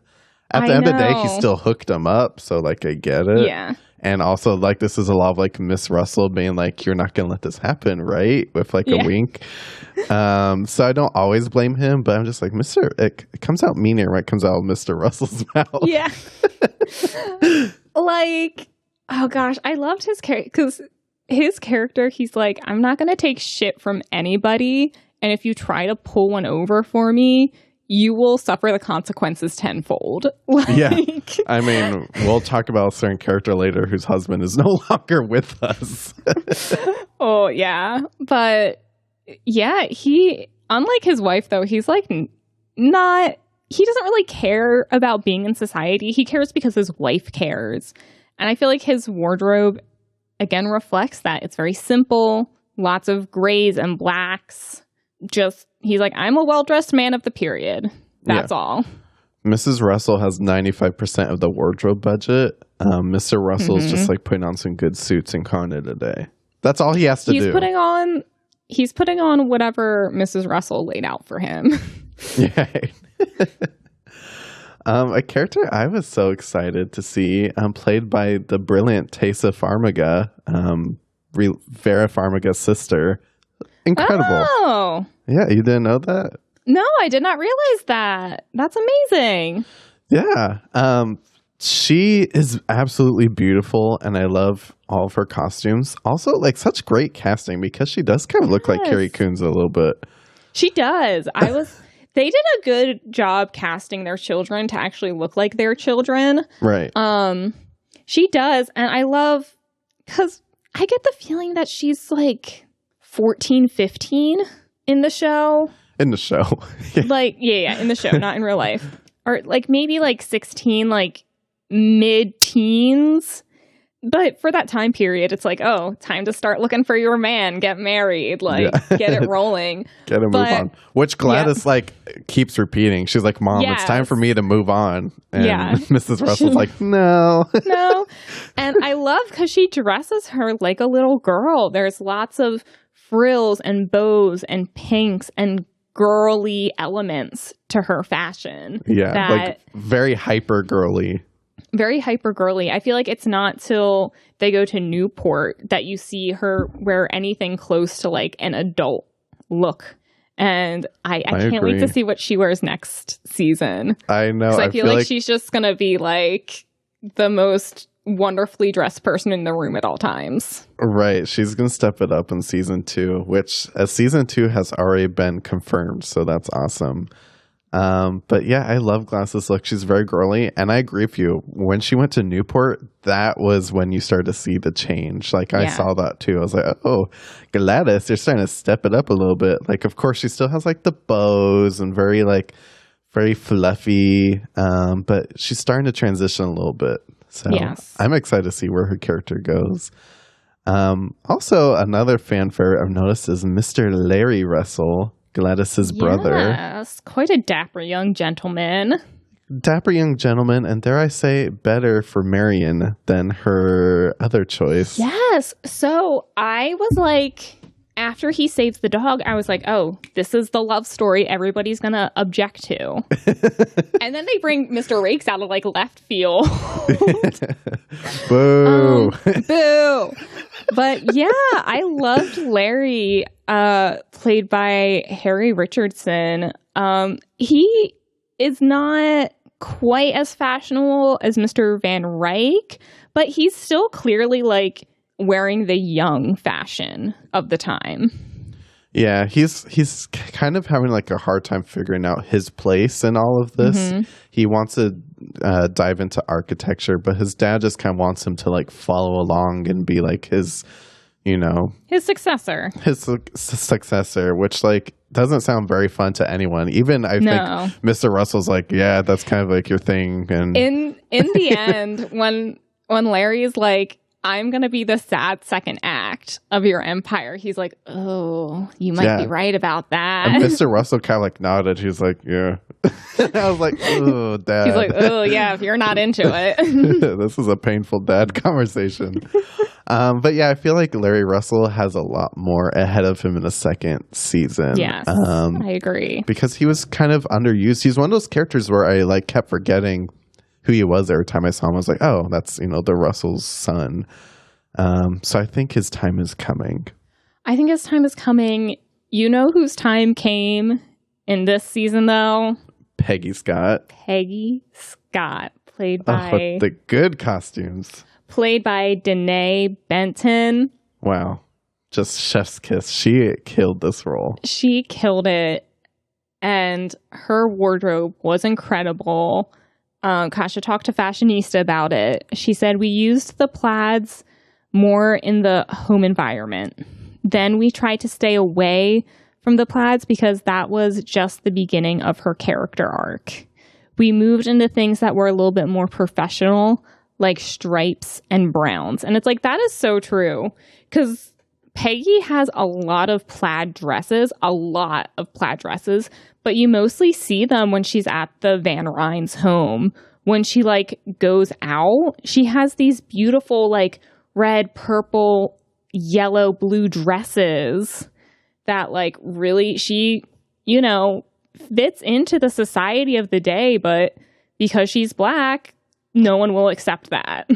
At the end of the day, he still hooked him up, so like I get it. Yeah. And also, like, this is a lot of, like, Miss Russell being like, you're not going to let this happen, right? With, like, a wink. So I don't always blame him, but I'm just like, it comes out meaner when it comes out of Mr. Russell's mouth. Yeah. Like, oh, gosh, I loved his character. Because his character, he's like, I'm not going to take shit from anybody. And if you try to pull one over for me, you will suffer the consequences tenfold. Yeah. I mean, we'll talk about a certain character later whose husband is no longer with us. Oh, yeah. But, yeah, he, unlike his wife, though, he's like he doesn't really care about being in society. He cares because his wife cares. And I feel like his wardrobe, again, reflects that. It's very simple, lots of grays and blacks. He's like, I'm a well-dressed man of the period. That's all. Mrs. Russell has 95% of the wardrobe budget. Mr. Russell's just like putting on some good suits and calling it a day. That's all he has to do. He's putting on whatever Mrs. Russell laid out for him. Yeah. A character I was so excited to see, played by the brilliant Taissa Farmiga, Vera Farmiga's sister. Incredible. Oh. Yeah, you didn't know that? No, I did not realize that. That's amazing. Yeah. She is absolutely beautiful, and I love all of her costumes. Also, like, such great casting because she does kind of look like Carrie Coon's a little bit. She does. They did a good job casting their children to actually look like their children. Right. She does, and I love, because I get the feeling that she's, like, 14, 15 in the show. In the show. Like, yeah, in the show, not in real life. Or like maybe like 16, like mid-teens. But for that time period, it's like, oh, time to start looking for your man, get married, like get it rolling. Get a move on. Which Gladys like keeps repeating. She's like, Mom, it's time for me to move on. And Mrs. Russell's like, no. No. And I love because she dresses her like a little girl. There's lots of frills and bows and pinks and girly elements to her fashion. Yeah, like very hyper girly. Very hyper girly. I feel like it's not till they go to Newport that you see her wear anything close to like an adult look. And I can't wait to see what she wears next season. I know. I feel like she's just going to be like the most wonderfully dressed person in the room at all times. Right. She's going to step it up in season 2, which season 2 has already been confirmed. So that's awesome. But yeah, I love Gladys' look. She's very girly. And I agree with you. When she went to Newport, that was when you started to see the change. Like I saw that too. I was like, oh, Gladys, you're starting to step it up a little bit. Like, of course, she still has like the bows and very fluffy. But she's starting to transition a little bit. So I'm excited to see where her character goes. Also, another fan favorite I've noticed is Mr. Larry Russell, Gladys's brother. Yes, quite a dapper young gentleman. Dapper young gentleman, and dare I say, better for Marion than her other choice. Yes. So I was like, after he saves the dog, I was like, oh, this is the love story everybody's going to object to. And then they bring Mr. Rakes out of like left field. Boo. Boo. But yeah, I loved Larry, played by Harry Richardson. He is not quite as fashionable as Mr. Van Ryne, but he's still clearly like wearing the young fashion of the time. Yeah, he's kind of having like a hard time figuring out his place in all of this. Mm-hmm. He wants to dive into architecture, but his dad just kind of wants him to like follow along and be like his, his successor. His successor, which like doesn't sound very fun to anyone. Even I think Mr. Russell's like, yeah, that's kind of like your thing. And in the end, when Larry's like, I'm going to be the sad second act of your empire, he's like, oh, you might be right about that. And Mr. Russell kind of like nodded. He's like, yeah. I was like, oh, Dad. He's like, oh, yeah, if you're not into it. This is a painful dad conversation. But yeah, I feel like Larry Russell has a lot more ahead of him in the second season. Yes, I agree. Because he was kind of underused. He's one of those characters where I like kept forgetting who he was every time I saw him. I was like, oh, that's, the Russell's son. So I think his time is coming. I think his time is coming. You know whose time came in this season, though? Peggy Scott. Peggy Scott, played by... the good costumes. Played by Danae Benton. Wow. Just chef's kiss. She killed this role. She killed it. And her wardrobe was incredible. Kasia talked to Fashionista about it. She said, we used the plaids more in the home environment. Then we tried to stay away from the plaids because that was just the beginning of her character arc. We moved into things that were a little bit more professional, like stripes and browns. And it's like, that is so true. Because Peggy has a lot of plaid dresses, but you mostly see them when she's at the Van Ryne's home. When she like goes out, she has these beautiful like red, purple, yellow, blue dresses that like really she, fits into the society of the day, but because she's Black, no one will accept that.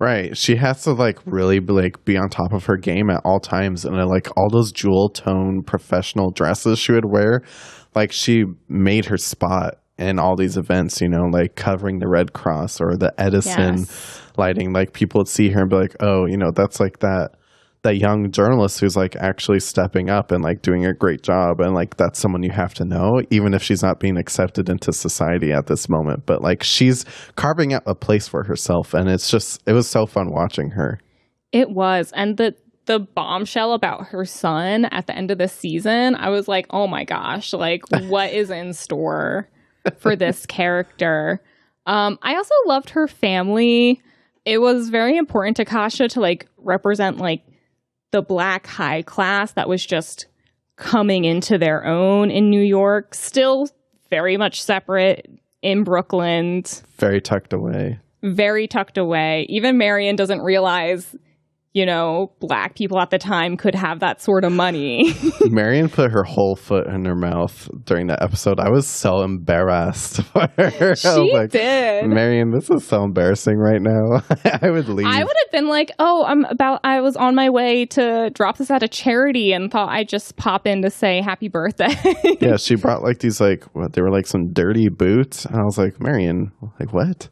Right. She has to like really be on top of her game at all times. And like all those jewel tone professional dresses she would wear, like she made her spot in all these events, like covering the Red Cross or the Edison lighting. Like people would see her and be like, oh, that's like that young journalist who's like actually stepping up and like doing a great job. And like that's someone you have to know, even if she's not being accepted into society at this moment. But like she's carving out a place for herself. And it was so fun watching her. It was. And the bombshell about her son at the end of the season, I was like, oh my gosh, like what is in store for this character? I also loved her family. It was very important to Kasia to like represent like the Black high class that was just coming into their own in New York, still very much separate in Brooklyn. Very tucked away. Very tucked away. Even Marion doesn't realize, you know, Black people at the time could have that sort of money. Marion put her whole foot in her mouth during that episode. I was so embarrassed for her. She did. Marion, this is so embarrassing right now. I would leave. I would have been like, oh, I was on my way to drop this at a charity and thought I'd just pop in to say happy birthday. Yeah, she brought like these like, what, they were like some dirty boots. And I was like, Marion, like what?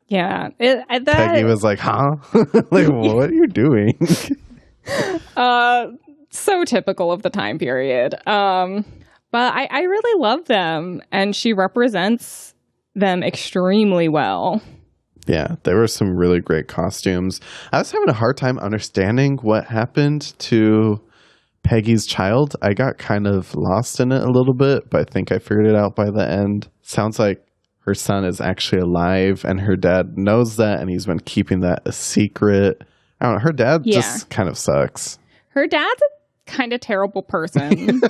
Yeah. Peggy was like, huh? Like, what are you doing? So typical of the time period. But I really love them, and she represents them extremely well. Yeah, there were some really great costumes. I was having a hard time understanding what happened to Peggy's child. I got kind of lost in it a little bit, but I think I figured it out by the end. Sounds like her son is actually alive, and her dad knows that, and he's been keeping that a secret. I don't know. Her dad just kind of sucks. Her dad's a kind of terrible person.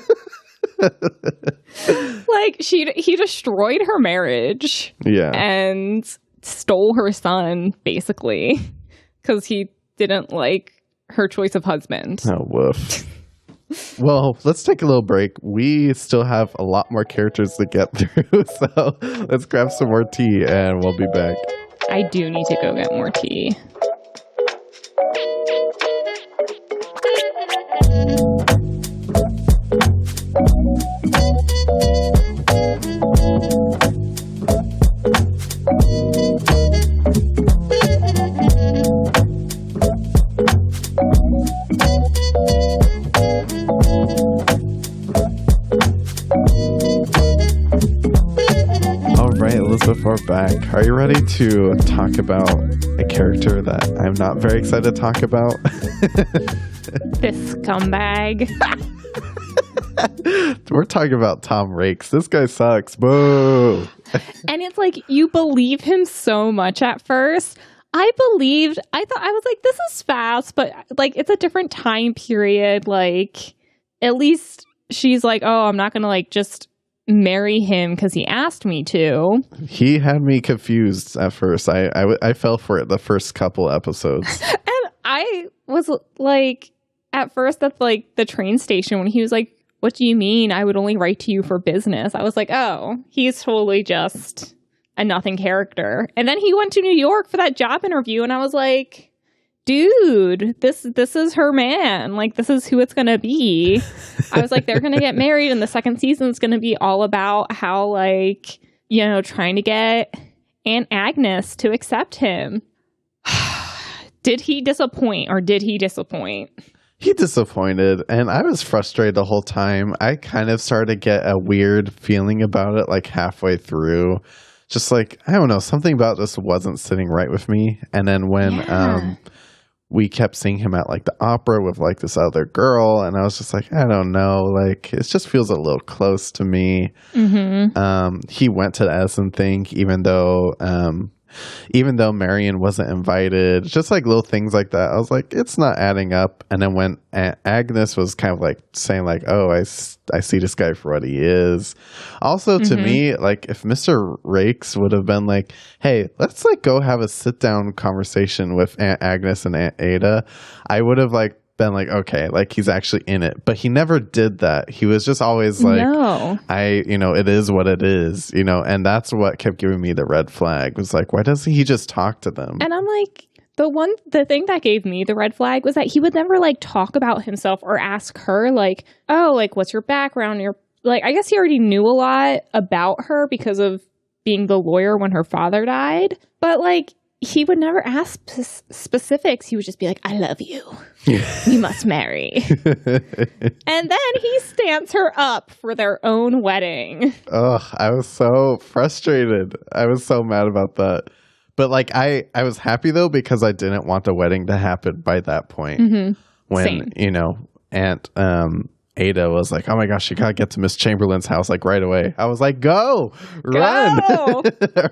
Like, he destroyed her marriage. Yeah. And stole her son, basically, because he didn't like her choice of husband. Oh, woof. Well, let's take a little break. We still have a lot more characters to get through, so let's grab some more tea and we'll be back. I do need to go get more tea. Elizabeth, we're back. Are you ready to talk about a character that I'm not very excited to talk about? This scumbag. We're talking about Tom Rakes. This guy sucks. Boo. And it's like, you believe him so much at first. I was like, this is fast, but like, it's a different time period. Like, at least she's like, oh, I'm not going to like just marry him because he asked me to. He had me confused at first. I fell for it the first couple episodes. And I was like, at first at like the train station when he was like, what do you mean I would only write to you for business? I was like, oh, he's totally just a nothing character. And then he went to New York for that job interview, and I was like, dude, this is her man. Like, this is who it's gonna be. I was like, they're gonna get married, and the second season's gonna be all about how, like, you know, trying to get Aunt Agnes to accept him. Did he disappoint, or did he disappoint? He disappointed, and I was frustrated the whole time. I kind of started to get a weird feeling about it, like halfway through. Just like, I don't know, something about this wasn't sitting right with me. And then when we kept seeing him at like the opera with like this other girl, and I was just like, I don't know, like it just feels a little close to me. Mm-hmm. He went to the Edison thing, even though Marion wasn't invited, just like little things like that. I was like, it's not adding up. And then when Agnes was kind of like saying like, oh, I see this guy for what he is. Also, to me, like if Mr. Rakes would have been like, hey, let's like go have a sit down conversation with Aunt Agnes and Aunt Aydah, I would have like been like, okay, like he's actually in it. But he never did that. He was just always like, no. It is what it is, and that's what kept giving me the red flag. Was like, why doesn't he just talk to them? And I'm like, the thing that gave me the red flag was that he would never like talk about himself or ask her like, oh, like what's your background? I guess he already knew a lot about her because of being the lawyer when her father died. But like, he would never ask specifics. He would just be like, I love you. You must marry. And then he stands her up for their own wedding. Ugh, I was so frustrated. I was so mad about that. But like, I was happy though, because I didn't want the wedding to happen by that point. Mm-hmm. when, Same. you know, Aunt Aydah was like, oh my gosh, you gotta get to Miss Chamberlain's house like right away. I was like, go, run,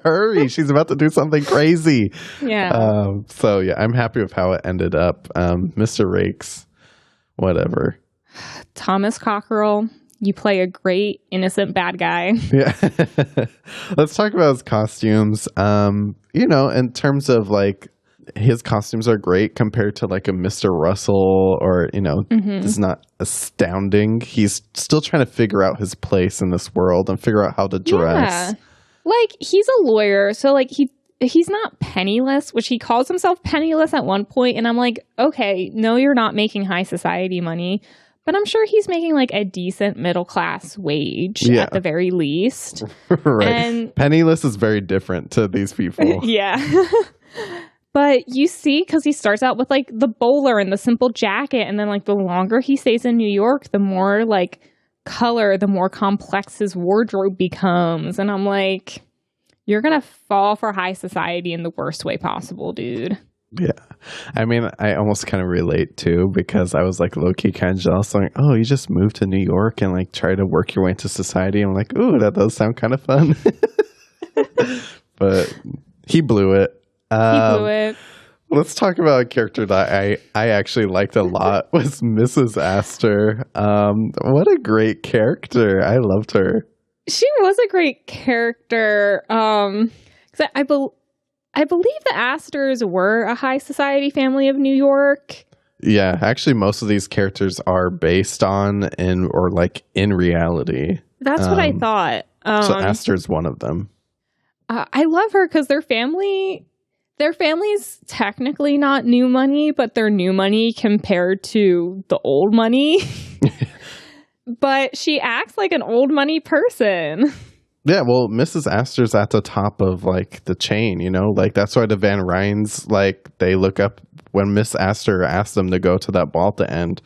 hurry. She's about to do something crazy. Yeah. So yeah, I'm happy with how it ended up. Mr. Rakes, whatever. Thomas Cockerell, you play a great innocent bad guy. Yeah. Let's talk about his costumes. You know, in terms of like, his costumes are great compared to like a Mr. Russell or, you know, it's not astounding. He's still trying to figure out his place in this world and figure out how to dress. Yeah. Like, he's a lawyer, so like he's not penniless, which he calls himself penniless at one point, and I'm like, okay, no, you're not making high society money, but I'm sure he's making like a decent middle class wage at the very least. Right. And penniless is very different to these people. Yeah. But you see, because he starts out with like the bowler and the simple jacket, and then like the longer he stays in New York, the more like color, the more complex his wardrobe becomes. And I'm like, you're gonna fall for high society in the worst way possible, dude. Yeah. I mean, I almost kind of relate too, because I was like low-key kind of jealous. Like, oh, you just moved to New York and like try to work your way into society. I'm like, ooh, that does sound kind of fun. But he blew it. He blew it. Let's talk about a character that I actually liked a lot, was Mrs. Astor. What a great character. I loved her. She was a great character. 'Cause I believe the Astors were a high society family of New York. Yeah, actually most of these characters are based on in reality. That's what I thought. So Astor's one of them. I love her because their family's technically not new money, but they're new money compared to the old money. But she acts like an old money person. Yeah, well, Mrs. Astor's at the top of like the chain, you know, like that's why the Van Rynes, like they look up when Miss Astor asked them to go to that ball at the end.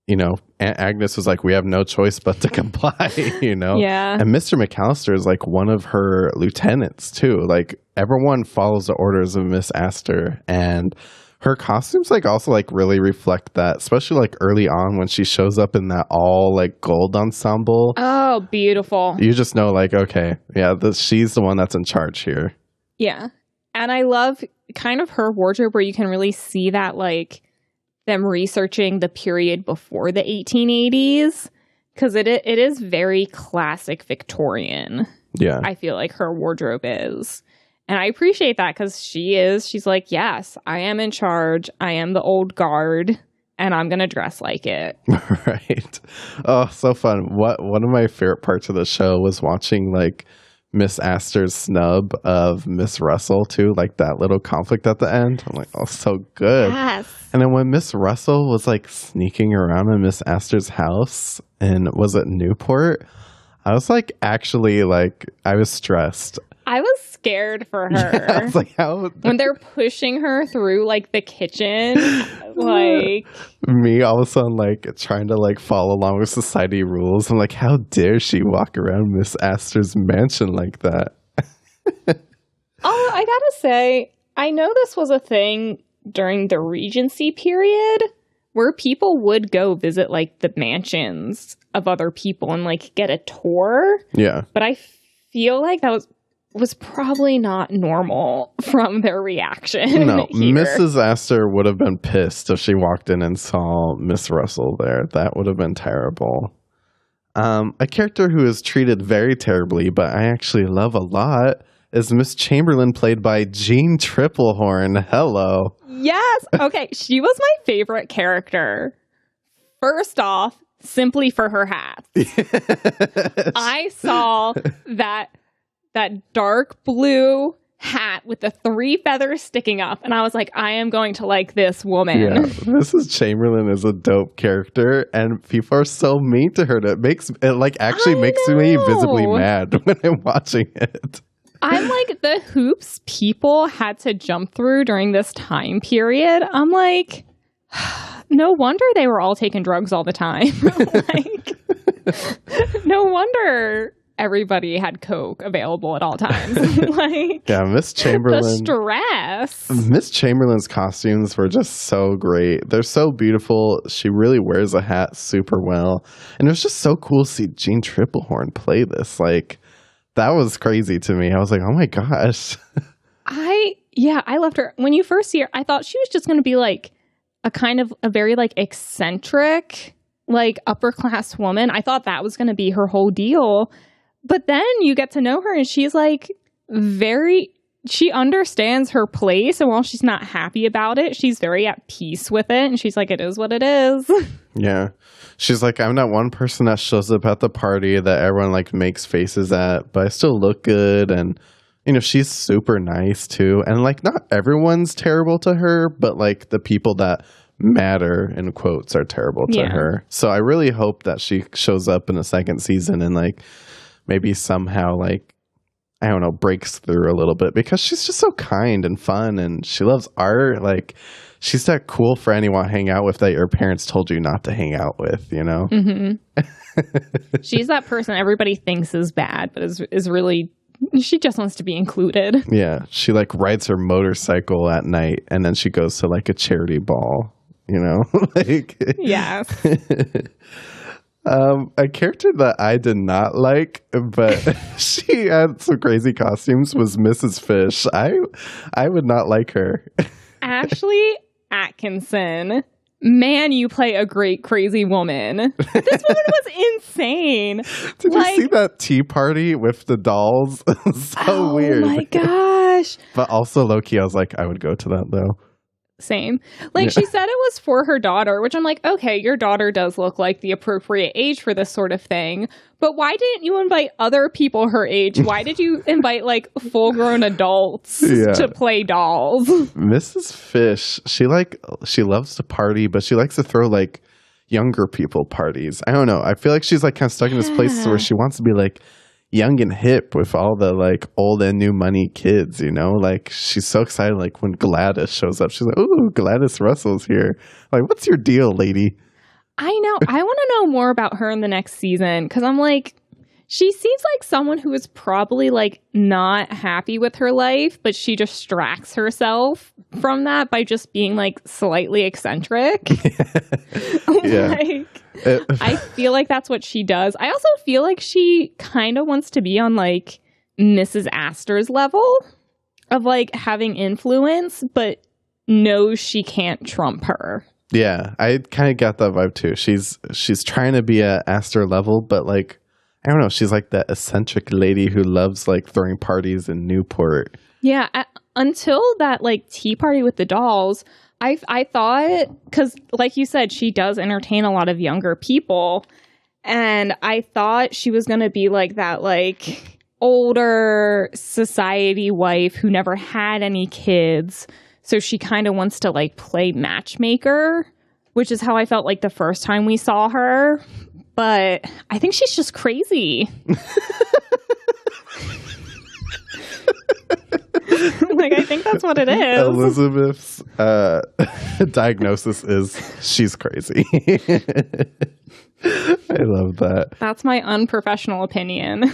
You know, Aunt Agnes was like, we have no choice but to comply, you know? Yeah. And Mr. Mcallister is like one of her lieutenants too. Like everyone follows the orders of Miss Astor, and her costumes like also like really reflect that, especially like early on when she shows up in that all like gold ensemble. Oh, beautiful. You just know like, okay, yeah, she's the one that's in charge here. Yeah. And I love kind of her wardrobe where you can really see that like them researching the period before the 1880s, because it is very classic Victorian. Yeah. I feel like her wardrobe is. And I appreciate that because she's like, yes, I am in charge. I am the old guard and I'm going to dress like it. Right. Oh, so fun. One of my favorite parts of the show was watching like Miss Astor's snub of Miss Russell too, like that little conflict at the end. I'm like, oh, so good. Yes. And then when Miss Russell was like sneaking around in Miss Astor's house, and was it Newport? I was like, actually, like, I was stressed. I was scared for her. Yeah, I was like, how? When they're pushing her through like the kitchen, like me all of a sudden like trying to like follow along with society rules. I'm like, how dare she walk around Miss Astor's mansion like that? Oh, I gotta say, I know this was a thing during the Regency period where people would go visit like the mansions of other people and like get a tour. Yeah. But I feel like that was probably not normal from their reaction. No, here. Mrs. Astor would have been pissed if she walked in and saw Miss Russell there. That would have been terrible. A character who is treated very terribly, but I actually love a lot, is Miss Chamberlain, played by Jean Tripplehorn. Hello. Yes. Okay. She was my favorite character. First off, simply for her hat. I saw that dark blue hat with the 3 feathers sticking up, and I was like, I am going to like this woman. Yeah, Mrs. Chamberlain is a dope character, and people are so mean to her that makes me visibly mad when I'm watching it. I'm like, the hoops people had to jump through during this time period. I'm like, no wonder they were all taking drugs all the time. Like, no wonder everybody had Coke available at all times. Like, yeah, Miss Chamberlain. The stress. Miss Chamberlain's costumes were just so great. They're so beautiful. She really wears a hat super well. And it was just so cool to see Jean Tripplehorn play this. Like, that was crazy to me. I was like, oh my gosh. I loved her. When you first see her, I thought she was just going to be like a very like eccentric, like upper class woman. I thought that was going to be her whole deal. But then you get to know her and she's like she understands her place. And while she's not happy about it, she's very at peace with it. And she's like, it is what it is. Yeah. She's like, I'm not one person that shows up at the party that everyone like makes faces at, but I still look good. And, you know, she's super nice too. And like, not everyone's terrible to her, but like the people that matter in quotes are terrible to her. So I really hope that she shows up in the second season and like maybe somehow like, I don't know, breaks through a little bit, because she's just so kind and fun and she loves art. Like, she's that cool friend you want to hang out with that your parents told you not to hang out with, you know? Mm-hmm. She's that person everybody thinks is bad, but is really, she just wants to be included. Yeah. She like rides her motorcycle at night and then she goes to like a charity ball, you know? Like, yes. A character that I did not like, but she had some crazy costumes, was Mrs. Fish. I would not like her. Ashley Atkinson. Man, you play a great crazy woman. This woman was insane. Did you see that tea party with the dolls? So weird. Oh my gosh. But also low-key, I was like, I would go to that though. Same. Like, she said it was for her daughter, which I'm like, okay, your daughter does look like the appropriate age for this sort of thing. But why didn't you invite other people her age? Why did you invite like full-grown adults to play dolls? Mrs. Fish, she loves to party, but she likes to throw like younger people parties. I don't know. I feel like she's like kind of stuck in this place where she wants to be like young and hip with all the like old and new money kids, you know? Like, she's so excited like when Gladys shows up. She's like, ooh, Gladys Russell's here. Like, what's your deal, lady? I know. I want to know more about her in the next season, because I'm like, she seems like someone who is probably like not happy with her life, but she distracts herself from that by just being like slightly eccentric. Yeah. I feel like that's what she does. I also feel like she kind of wants to be on like Mrs. Astor's level of like having influence, but knows she can't trump her. Yeah, I kind of got that vibe too. She's trying to be at Astor level, but like, I don't know, she's like that eccentric lady who loves like throwing parties in Newport. Yeah, until that like tea party with the dolls, I thought, because like you said, she does entertain a lot of younger people, and I thought she was going to be like that like older society wife who never had any kids, so she kind of wants to like play matchmaker, which is how I felt like the first time we saw her. But I think she's just crazy. Like, I think that's what it is. Elizabeth's diagnosis is she's crazy. I love that. That's my unprofessional opinion.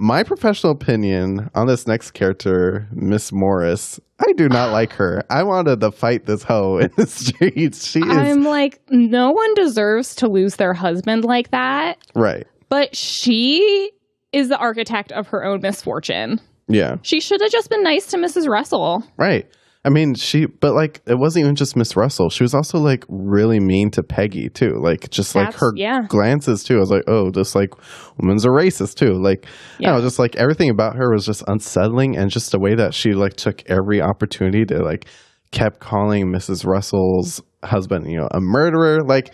My professional opinion on this next character, Miss Morris, I do not like her. I wanted to fight this hoe in the streets. I'm like, no one deserves to lose their husband like that. Right. But she is the architect of her own misfortune. Yeah. She should have just been nice to Mrs. Russell. Right. I mean, but like, it wasn't even just Miss Russell. She was also like really mean to Peggy too. Like, just like her glances too. I was like, oh, this like woman's a racist too. Like, I don't know, just like everything about her was just unsettling, and just the way that she like took every opportunity to like kept calling Mrs. Russell's husband, you know, a murderer. Like,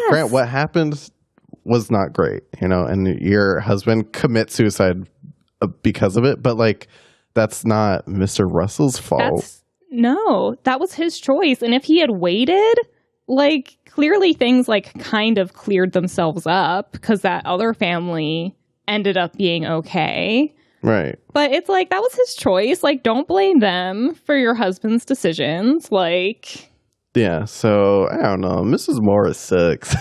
Grant, what happened was not great, you know, and your husband commit suicide because of it, but like, that's not Mr. Russell's fault. No, that was his choice. And if he had waited, like, clearly things like kind of cleared themselves up because that other family ended up being okay. Right. But it's like, that was his choice. Like, don't blame them for your husband's decisions. Like, yeah, so I don't know. Mrs. Morris sucks.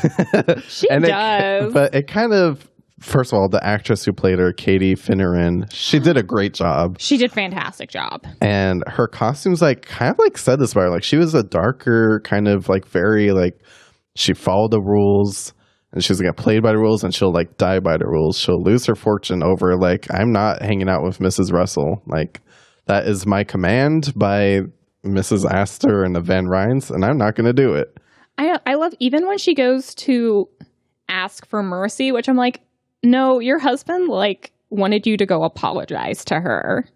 She does. But it kind of first of all, the actress who played her, Katie Finneran, she did a great job. She did fantastic job. And her costumes, like, kind of like said this about her. Like, she was a darker, kind of like very, like, she followed the rules and she's gonna get played by the rules and she'll, like, die by the rules. She'll lose her fortune over, like, I'm not hanging out with Mrs. Russell. Like, that is my command by Mrs. Astor and the Van Rynes, and I'm not gonna do it. I love, even when she goes to ask for mercy, which I'm like, no, your husband, like, wanted you to go apologize to her.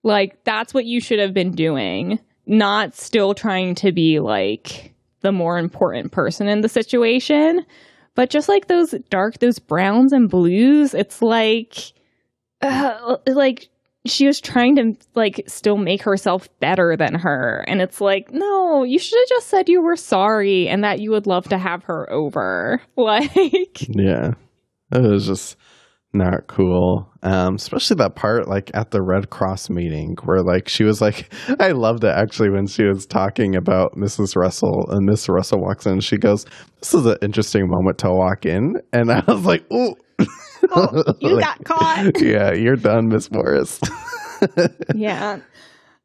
Like, that's what you should have been doing, not still trying to be, like, the more important person in the situation. But just, like, those browns and blues, it's like, she was trying to, like, still make herself better than her. And it's like, no, you should have just said you were sorry and that you would love to have her over. Like, yeah. It was just not cool. Especially that part, like, at the Red Cross meeting where, like, she was like, I loved it actually when she was talking about Mrs. Russell and Miss Russell walks in and she goes, this is an interesting moment to walk in. And I was like, ooh. oh, you got caught. Yeah, you're done, Miss Morris. Yeah.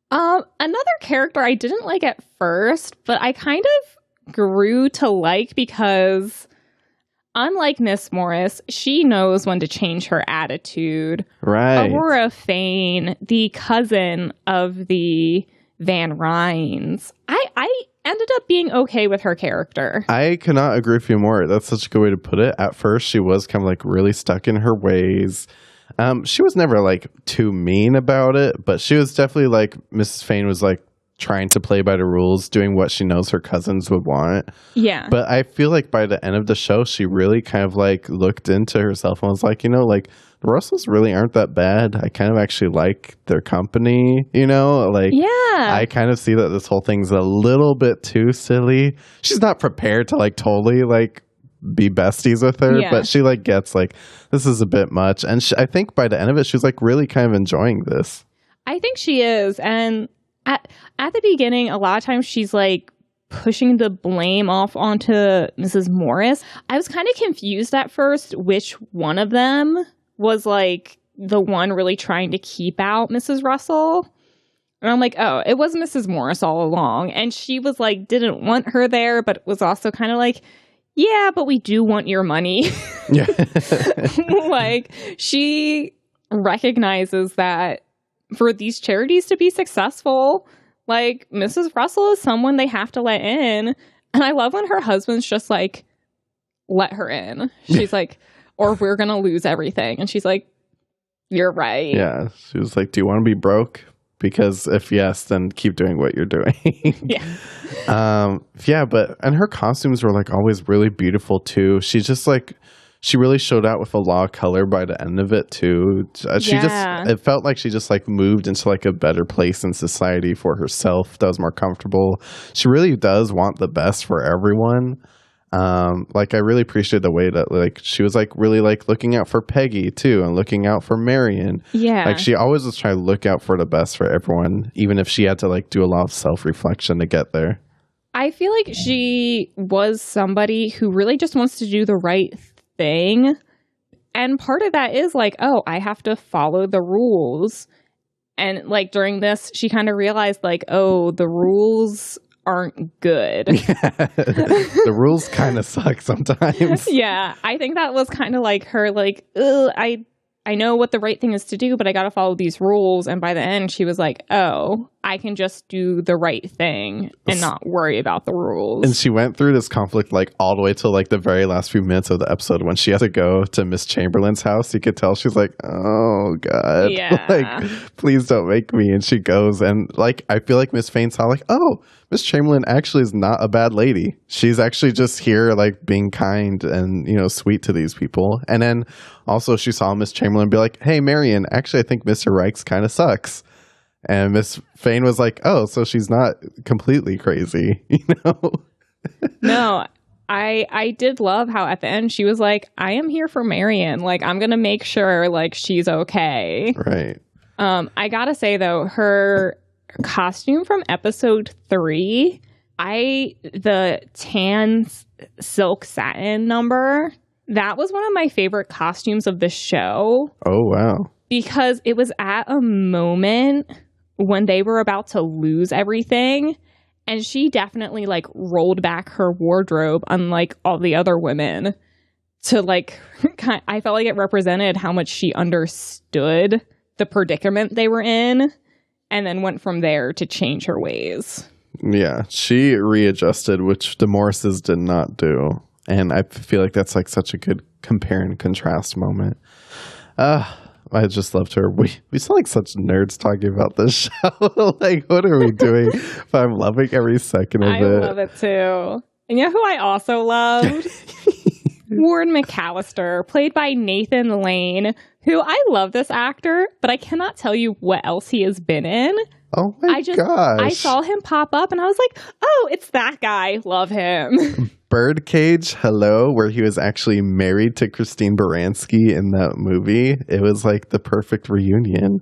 Another character I didn't like at first, but I kind of grew to like because unlike Miss Morris, she knows when to change her attitude. Right. Aurora Fane, the cousin of the Van Rynes, I ended up being okay with her character. I cannot agree with you more. That's such a good way to put it. At first, she was kind of like really stuck in her ways. She was never like too mean about it, but she was definitely like Mrs. Fane was like trying to play by the rules, doing what she knows her cousins would want. Yeah. But I feel like by the end of the show, she really kind of like looked into herself and was like, you know, like the Russells really aren't that bad. I kind of actually like their company, you know, like, yeah. I kind of see that this whole thing's a little bit too silly. She's not prepared to like totally like be besties with her, but she like gets like, this is a bit much. And I think by the end of it, she was like really kind of enjoying this. I think she is. And at the beginning, a lot of times she's like pushing the blame off onto Mrs. Morris. I was kind of confused at first which one of them was like the one really trying to keep out Mrs. Russell. And I'm like, oh, it was Mrs. Morris all along. And she was like, didn't want her there, but was also kind of like, yeah, but we do want your money. Yeah. Like, she recognizes that for these charities to be successful, like, Mrs. Russell is someone they have to let in. And I love when her husband's just like, let her in. She's like, or we're going to lose everything. And she's like, you're right. Yeah. She was like, do you want to be broke? Because if yes, then keep doing what you're doing. Yeah. Yeah, and her costumes were like always really beautiful too. She just like, she really showed out with a lot of color by the end of it too. It felt like she just like moved into like a better place in society for herself that was more comfortable. She really does want the best for everyone. Like I really appreciate the way that like she was like really like looking out for Peggy too and looking out for Marion. Yeah. Like she always was trying to look out for the best for everyone, even if she had to like do a lot of self-reflection to get there. I feel like she was somebody who really just wants to do the right thing. And part of that is like, oh, I have to follow the rules. And like during this, she kind of realized like, oh, the rules aren't good. Yeah. The rules kind of suck sometimes. Yeah. I think that was kind of like her like, ugh, I know what the right thing is to do, but I got to follow these rules. And by the end, she was like, oh, I can just do the right thing and not worry about the rules. And she went through this conflict like all the way till like the very last few minutes of the episode when she had to go to Miss Chamberlain's house. You could tell she's like, oh, God. Yeah. Like, please don't make me. And she goes and like, I feel like Miss Fane saw like, oh, Miss Chamberlain actually is not a bad lady. She's actually just here like being kind and, you know, sweet to these people. And then also she saw Miss Chamberlain be like, hey, Marion, actually, I think Mr. Reichs kind of sucks. And Miss Fane was like, oh, so she's not completely crazy, you know? No, I did love how at the end she was like, I am here for Marion. Like, I'm going to make sure like she's okay. Right. I got to say, though, her costume from episode 3, the tan silk satin number That was one of my favorite costumes of the show. Oh, wow. Because it was at a moment when they were about to lose everything. And she definitely like rolled back her wardrobe, unlike all the other women, to like, I felt like it represented how much she understood the predicament they were in, and then went from there to change her ways. Yeah, she readjusted, which the Morrises did not do. And I feel like that's like such a good compare and contrast moment. I just loved her. We sound like such nerds talking about this show. Like, what are we doing? But I'm loving every second of it. I love it too. And you know who I also loved? Ward Mcallister, played by Nathan Lane, who I love this actor, but I cannot tell you what else he has been in. Oh my gosh. I saw him pop up and I was like, oh, it's that guy. Love him. Birdcage, hello, where he was actually married to Christine Baranski in that movie. It was like the perfect reunion.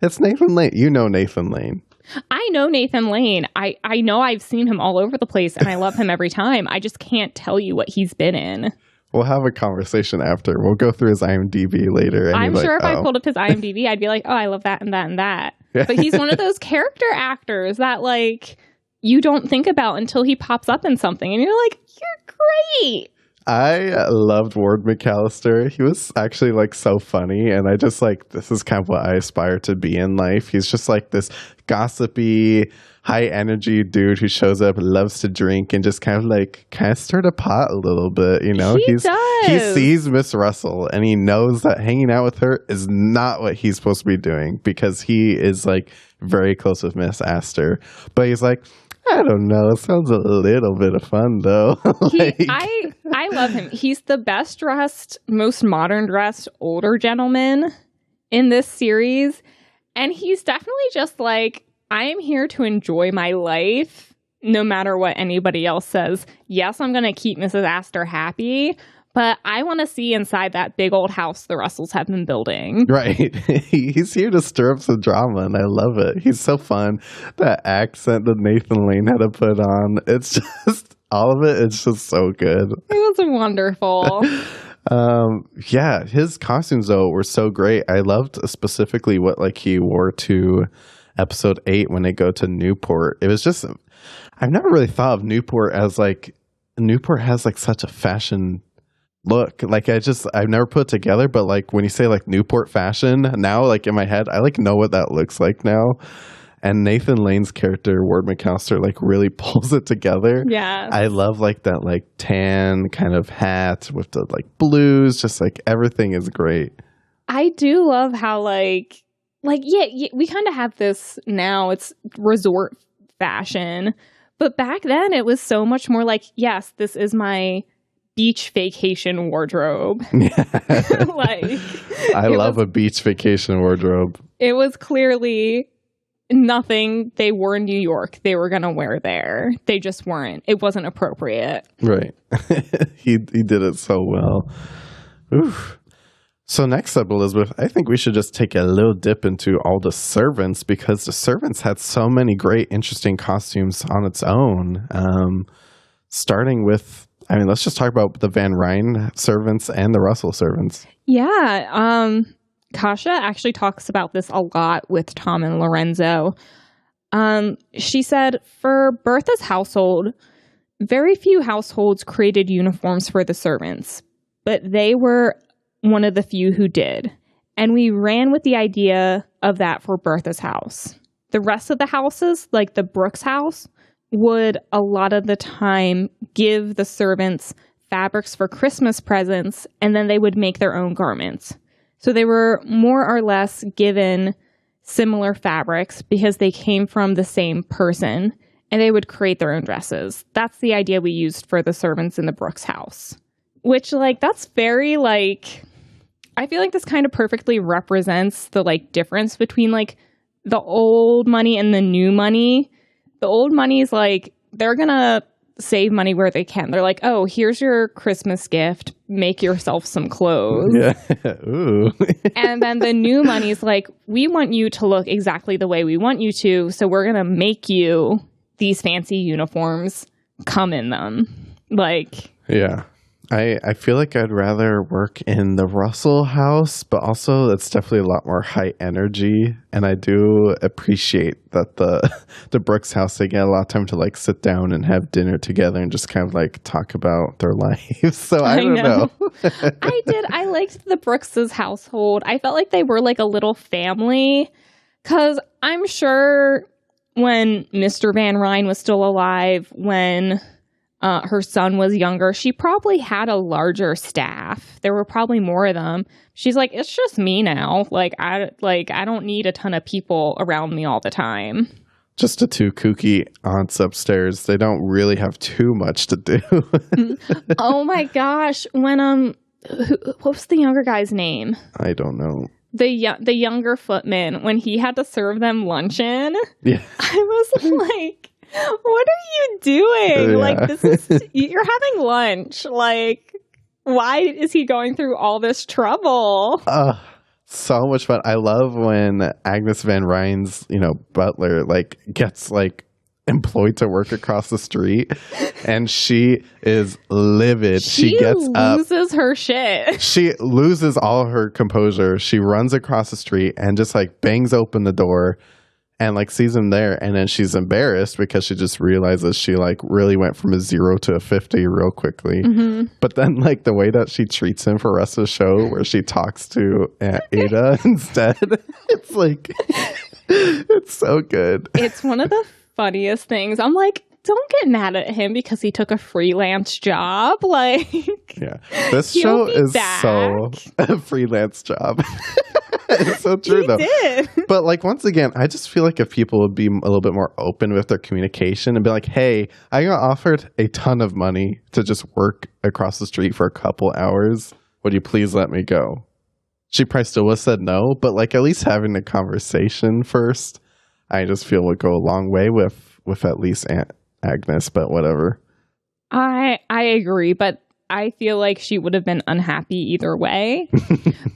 It's Nathan Lane. You know Nathan Lane. I know Nathan Lane. I know I've seen him all over the place and I love him every time. I just can't tell you what he's been in. We'll have a conversation after. We'll go through his IMDb later. And I'm sure if I pulled up his IMDb, I'd be like, oh, I love that and that and that. But he's one of those character actors that like you don't think about until he pops up in something and you're like, you're great. I loved Ward Mcallister. He was actually like so funny, and I just like, this is kind of what I aspire to be in life. He's just like this gossipy, high energy dude who shows up and loves to drink and just kind of stirred a pot a little bit, you know? He does. He sees Miss Russell and he knows that hanging out with her is not what he's supposed to be doing, because he is like very close with Miss Astor. But he's like, I don't know. It sounds a little bit of fun, though. I love him. He's the best dressed, most modern dressed older gentleman in this series. And he's definitely just like, I am here to enjoy my life, no matter what anybody else says. Yes, I'm going to keep Mrs. Astor happy, but I want to see inside that big old house the Russells have been building. Right. He's here to stir up some drama, and I love it. He's so fun. That accent that Nathan Lane had to put on, it's just, all of it, it's just so good. It was wonderful. Yeah, his costumes, though, were so great. I loved specifically what like he wore to episode 8 when they go to Newport. It was just, I've never really thought of Newport as like, Newport has like such a fashion look. Like I've never put it together, but like when you say like Newport fashion now, like in my head, I like know what that looks like now. And Nathan Lane's character, Ward Mcallister, like really pulls it together. Yeah. I love like that like tan kind of hat with the like blues, just like everything is great. I do love how yeah, we kind of have this now. It's resort fashion. But back then it was so much more like, yes, this is my beach vacation wardrobe. I love a beach vacation wardrobe. It was clearly nothing they wore in New York they were going to wear there. They just weren't. It wasn't appropriate. Right. He did it so well. Oof. So next up, Elizabeth, I think we should just take a little dip into all the servants, because the servants had so many great, interesting costumes on its own. Starting with, let's just talk about the Van Ryne servants and the Russell servants. Yeah. Kasia actually talks about this a lot with Tom and Lorenzo. She said, for Bertha's household, very few households created uniforms for the servants, but they were one of the few who did. And we ran with the idea of that for Bertha's house. The rest of the houses, like the Brooks house, would a lot of the time give the servants fabrics for Christmas presents, and then they would make their own garments. So they were more or less given similar fabrics because they came from the same person, and they would create their own dresses. That's the idea we used for the servants in the Brooks house. Which, that's very, I feel like this kind of perfectly represents the, difference between, the old money and the new money. The old money is, they're gonna save money where they can. They're like, oh, here's your Christmas gift. Make yourself some clothes. Yeah. Ooh. And then the new money is like, we want you to look exactly the way we want you to, so we're gonna make you these fancy uniforms. Come in them. Yeah. I feel like I'd rather work in the Russell house, but also it's definitely a lot more high energy. And I do appreciate that the Brooks house, they get a lot of time to like sit down and have dinner together and just kind of like talk about their lives. So I don't know. I liked the Brookses' household. I felt like they were like a little family, because I'm sure when Mr. Van Ryne was still alive, when her son was younger, she probably had a larger staff. There were probably more of them. She's like, it's just me now. I don't need a ton of people around me all the time. Just the two kooky aunts upstairs. They don't really have too much to do. Oh my gosh. When what was the younger guy's name? I don't know. The younger footman, when he had to serve them luncheon. Yeah. I was like, what are you doing? Yeah. Like, you're having lunch. Like, why is he going through all this trouble? So much fun. I love when Agnes Van Ryne's, butler, like, gets, like, employed to work across the street, and she is livid. She gets loses her shit. She loses all her composure. She runs across the street and just, like, bangs open the door and like sees him there, and then she's embarrassed because she just realizes she like really went from a 0 to a 50 real quickly. Mm-hmm. But then like the way that she treats him for the rest of the show, where she talks to Aydah instead, it's like it's so good. It's one of the funniest things. I'm like, don't get mad at him because he took a freelance job. Like, yeah, this show is so a freelance job. It's so true, though. Did. But like once again, I just feel like if people would be a little bit more open with their communication and be like, "Hey, I got offered a ton of money to just work across the street for a couple hours. Would you please let me go?" She probably still would have said no, but like at least having the conversation first, I just feel would go a long way with at least Aunt Agnes. But whatever. I agree, but I feel like she would have been unhappy either way.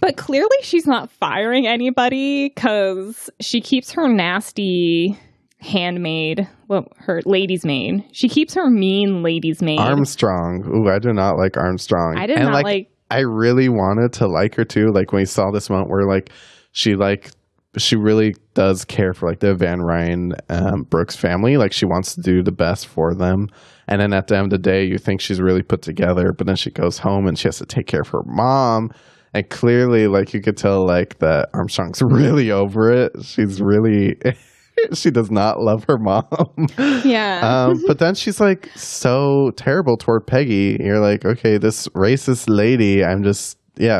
But clearly she's not firing anybody because she keeps her nasty handmaid, her lady's maid. She keeps her mean lady's maid. Armstrong. Ooh, I do not like Armstrong. I did not like. I really wanted to like her too. Like when we saw this moment where like she really does care for like the Van Ryne Brooks family. Like she wants to do the best for them. And then at the end of the day, you think she's really put together, but then she goes home and she has to take care of her mom. And clearly, like you could tell, like that Armstrong's really over it. She's really, she does not love her mom. Yeah. But then she's like so terrible toward Peggy. You're like, okay, this racist lady.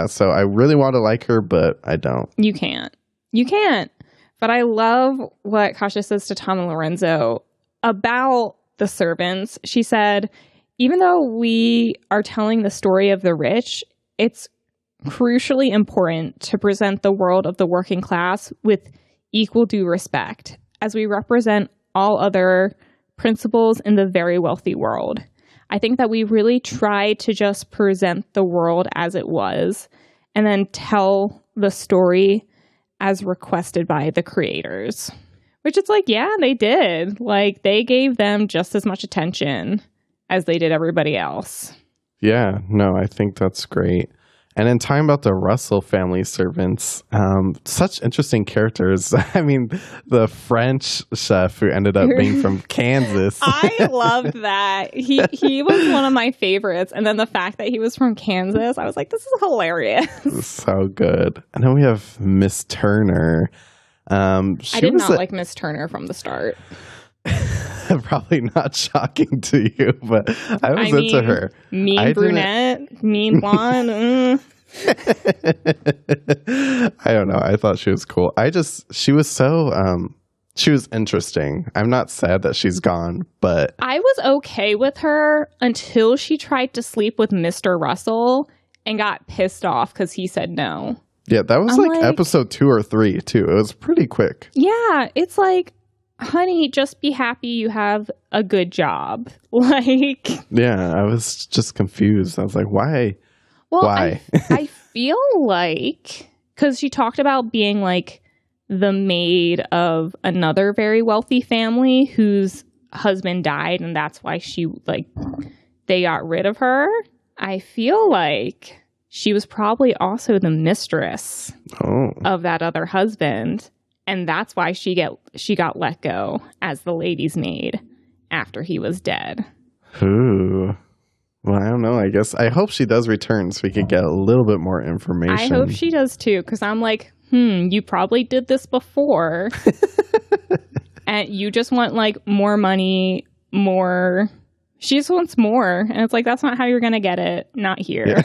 So I really want to like her, but I don't. You can't. But I love what Kasia says to Tom and Lorenzo about the servants. She said, even though we are telling the story of the rich, it's crucially important to present the world of the working class with equal due respect, as we represent all other principles in the very wealthy world. I think that we really try to just present the world as it was and then tell the story as requested by the creators. Which it's like, yeah, they did. Like, they gave them just as much attention as they did everybody else. Yeah, no, I think that's great. And then talking about the Russell family servants, such interesting characters. I mean, the French chef who ended up being from Kansas. I loved that. He was one of my favorites. And then the fact that he was from Kansas, I was like, this is hilarious. So good. And then we have Miss Turner. I did not like Miss Turner from the start. Probably not shocking to you, but I was into her. Mean brunette, mean blonde. I don't know. I thought she was cool. She was so, she was interesting. I'm not sad that she's gone, but I was okay with her until she tried to sleep with Mr. Russell and got pissed off because he said no. Yeah, that was like episode 2 or 3 too. It was pretty quick. Yeah, it's like, honey, just be happy you have a good job. Like, yeah, I was just confused. I was like, why? Well, why? I feel like, because she talked about being like the maid of another very wealthy family whose husband died, and that's why they got rid of her. I feel like she was probably also the mistress of that other husband. And that's why she got let go as the lady's maid after he was dead. Ooh. Well, I don't know. I hope she does return so we could get a little bit more information. I hope she does too, because I'm like, you probably did this before. And you just want like more money, more. She just wants more. And it's like, that's not how you're going to get it. Not here. Yeah.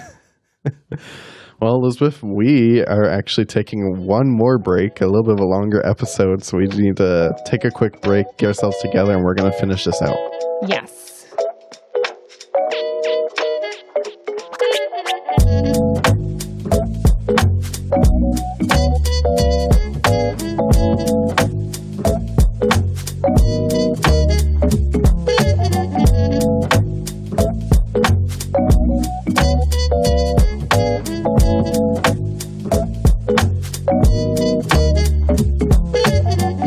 Well, Elizabeth, we are actually taking one more break, a little bit of a longer episode. So we need to take a quick break, get ourselves together, and we're going to finish this out. Yes.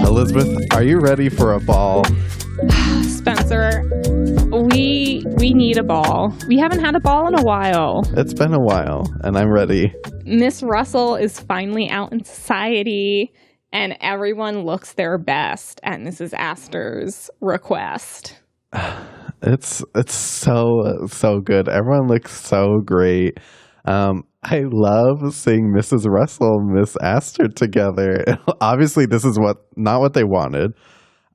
Elizabeth, are you ready for a ball? Spencer, we need a ball. We haven't had a ball in a while. It's been a while, and I'm ready. Miss Russell is finally out in society, and everyone looks their best at Mrs. Astor's request. It's so good. Everyone looks so great. I love seeing Mrs. Russell and Miss Astor together. Obviously, this is not what they wanted,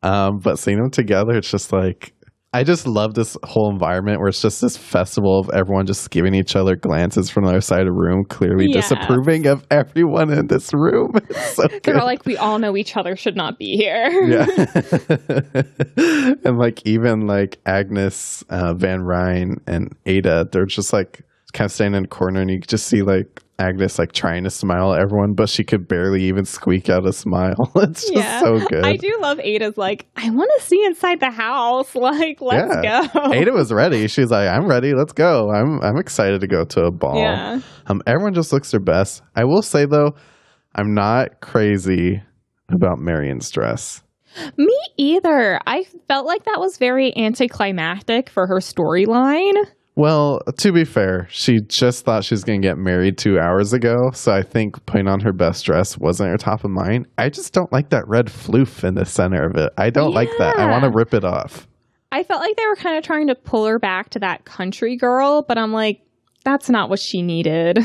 but seeing them together, it's just like, I just love this whole environment where it's just this festival of everyone just giving each other glances from the other side of the room, clearly disapproving of everyone in this room. It's so good. They're all like, we all know each other should not be here. Yeah. And like even like Agnes Van Ryne and Aydah, they're just like kind of standing in a corner, and you just see like Agnes like trying to smile at everyone, but she could barely even squeak out a smile. It's just so good. I do love Aidah's like, I want to see inside the house. Like, let's go. Aydah was ready. She's like, I'm ready. Let's go. I'm excited to go to a ball. Yeah. Everyone just looks their best. I will say though, I'm not crazy about Marion's dress. Me either. I felt like that was very anticlimactic for her storyline. Well, to be fair, she just thought she was going to get married 2 hours ago, so I think putting on her best dress wasn't her top of mind. I just don't like that red floof in the center of it. I don't like that. I want to rip it off. I felt like they were kind of trying to pull her back to that country girl, but I'm like, that's not what she needed.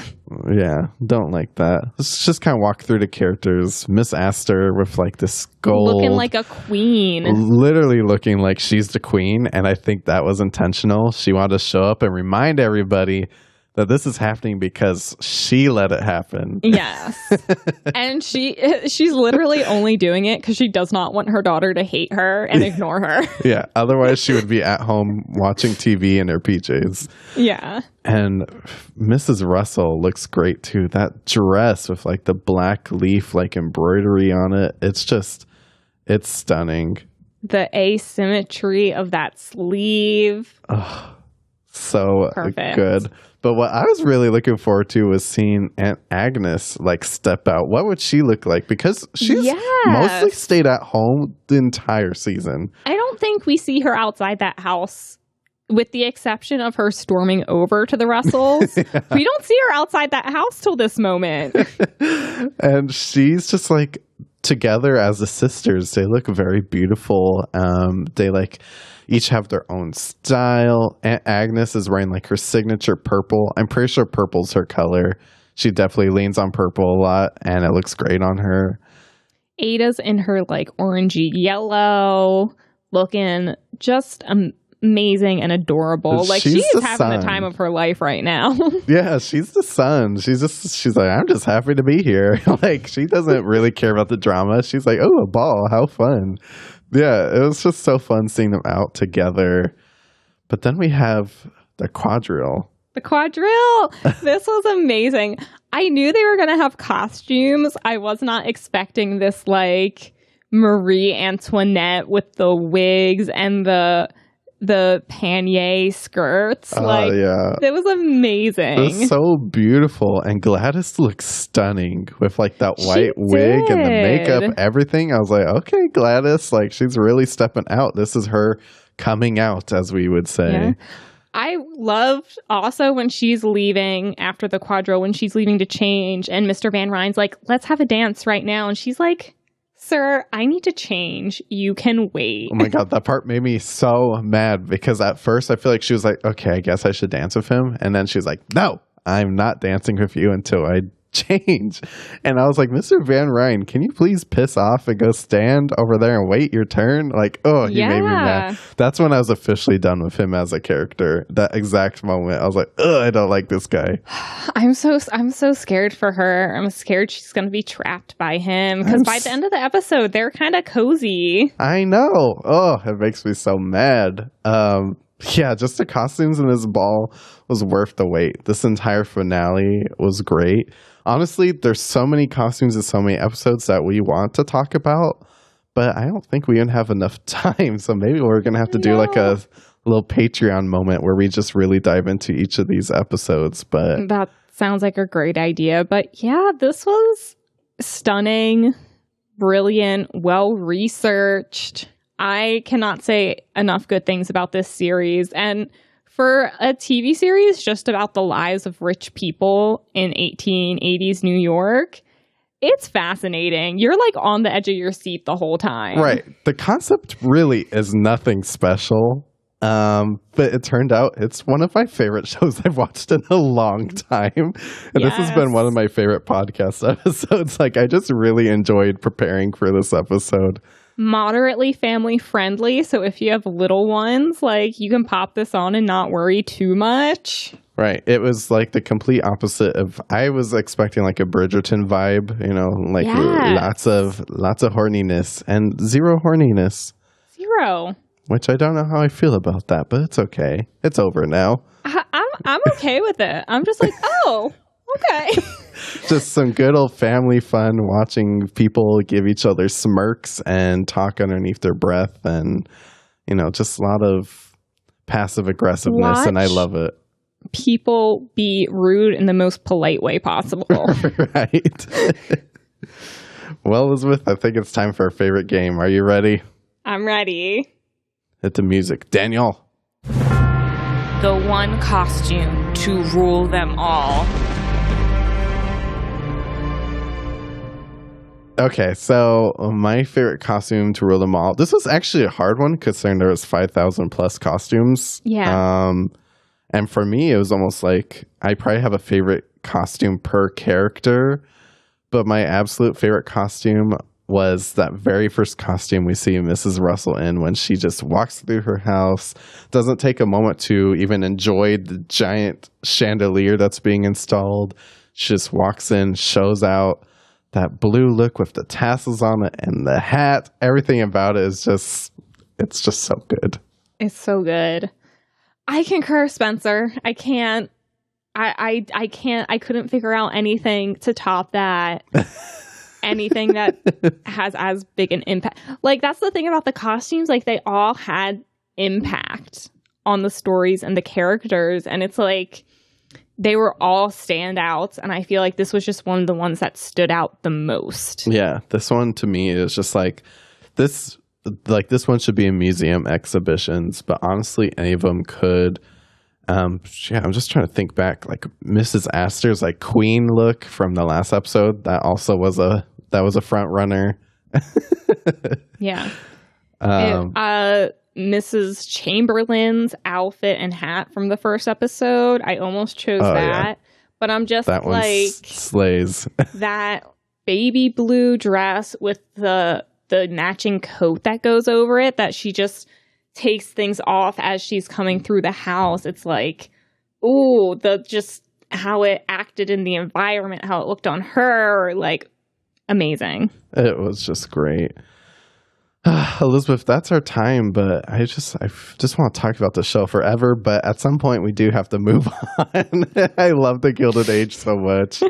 Yeah, don't like that. Let's just kind of walk through the characters. Miss Astor with like this gold. Looking like a queen. Literally looking like she's the queen. And I think that was intentional. She wanted to show up and remind everybody that this is happening because she let it happen. Yes. And she's literally only doing it because she does not want her daughter to hate her and ignore her. Yeah. Otherwise, she would be at home watching TV in her PJs. Yeah. And Mrs. Russell looks great too. That dress with like the black leaf like embroidery on it. It's stunning. The asymmetry of that sleeve. Oh, so perfect. Good. But what I was really looking forward to was seeing Aunt Agnes like step out. What would she look like? Because she's mostly stayed at home the entire season. I don't think we see her outside that house, with the exception of her storming over to the Russells. Yeah. We don't see her outside that house till this moment. And she's just like together as the sisters. They look very beautiful. They like each have their own style. Aunt Agnes is wearing like her signature purple. I'm pretty sure purple's her color. She definitely leans on purple a lot, and it looks great on her. Aidah's in her like orangey yellow, looking just amazing and adorable. Like she's having the time of her life right now. Yeah, she's the sun. She's like, I'm just happy to be here. Like she doesn't really care about the drama. She's like, oh, a ball, how fun. Yeah, it was just so fun seeing them out together. But then we have the quadrille. The quadrille! This was amazing. I knew they were going to have costumes. I was not expecting this, like, Marie Antoinette with the wigs and the pannier skirts. Yeah. It was amazing. It was so beautiful. And Gladys looked stunning with like that white wig and the makeup, everything. I was like, okay, Gladys, like she's really stepping out. This is her coming out, as we would say. Yeah. I loved also when she's leaving after the quadro, when she's leaving to change, and Mr. Van Ryne's like, let's have a dance right now. And she's like, sir, I need to change. You can wait. Oh my God, that part made me so mad because at first I feel like she was like, okay, I guess I should dance with him. And then she's like, no, I'm not dancing with you until I change. And I was like, Mr. Van Ryne, can you please piss off and go stand over there and wait your turn? Like, oh, he made me mad. That's when I was officially done with him as a character. That exact moment, I was like, ugh, I don't like this guy. I'm so scared for her. I'm scared she's going to be trapped by him because by the end of the episode, they're kind of cozy. I know. Oh, it makes me so mad. Yeah, just the costumes in this ball was worth the wait. This entire finale was great. Honestly, there's so many costumes in so many episodes that we want to talk about, but I don't think we even have enough time. So maybe we're going to have to do like a little Patreon moment where we just really dive into each of these episodes. But that sounds like a great idea. But yeah, this was stunning, brilliant, well-researched. I cannot say enough good things about this series. And for a TV series just about the lives of rich people in 1880s New York, it's fascinating. You're like on the edge of your seat the whole time. Right. The concept really is nothing special. But it turned out it's one of my favorite shows I've watched in a long time. And This has been one of my favorite podcast episodes. Like, I just really enjoyed preparing for this episode. Moderately family friendly, so if you have little ones, like, you can pop this on and not worry too much. Right. It was like the complete opposite of, I was expecting like a Bridgerton vibe, you know, like lots of horniness and zero horniness. Zero. Which I don't know how I feel about that, but it's okay. It's over now. I'm okay with it. I'm just like, oh, okay. Just some good old family fun, watching people give each other smirks and talk underneath their breath, and, you know, just a lot of passive aggressiveness, and I love it. People be rude in the most polite way possible. Right. Well, Elizabeth, I think it's time for our favorite game. Are you ready? I'm ready. Hit the music. Daniel. The one costume to rule them all. Okay, so my favorite costume to rule them all. This was actually a hard one considering there was 5,000 plus costumes. Yeah. And for me, it was almost like I probably have a favorite costume per character, but my absolute favorite costume was that very first costume we see Mrs. Russell in when she just walks through her house, doesn't take a moment to even enjoy the giant chandelier that's being installed. She just walks in, shows out that blue look with the tassels on it and the hat. Everything about it is just, it's just so good. It's so good. I concur, Spencer. I couldn't figure out anything to top that. Anything that has as big an impact. Like, that's the thing about the costumes. Like, they all had impact on the stories and the characters. And it's like, they were all standouts. And I feel like this was just one of the ones that stood out the most. Yeah, this one to me is just like, this one should be in museum exhibitions. But honestly, any of them could. I'm just trying to think back, like Mrs. Astor's like queen look from the last episode. That also was a front runner. Yeah. Mrs. Chamberlain's outfit and hat from the first episode. I almost chose that, yeah. But I'm just that like, slays. That baby blue dress with the matching coat that goes over it, that she just takes things off as she's coming through the house. It's like, ooh, just how it acted in the environment, how it looked on her, like, amazing. It was just great. Elizabeth, that's our time, but I just want to talk about the show forever, but at some point we do have to move on. I love the Gilded Age so much.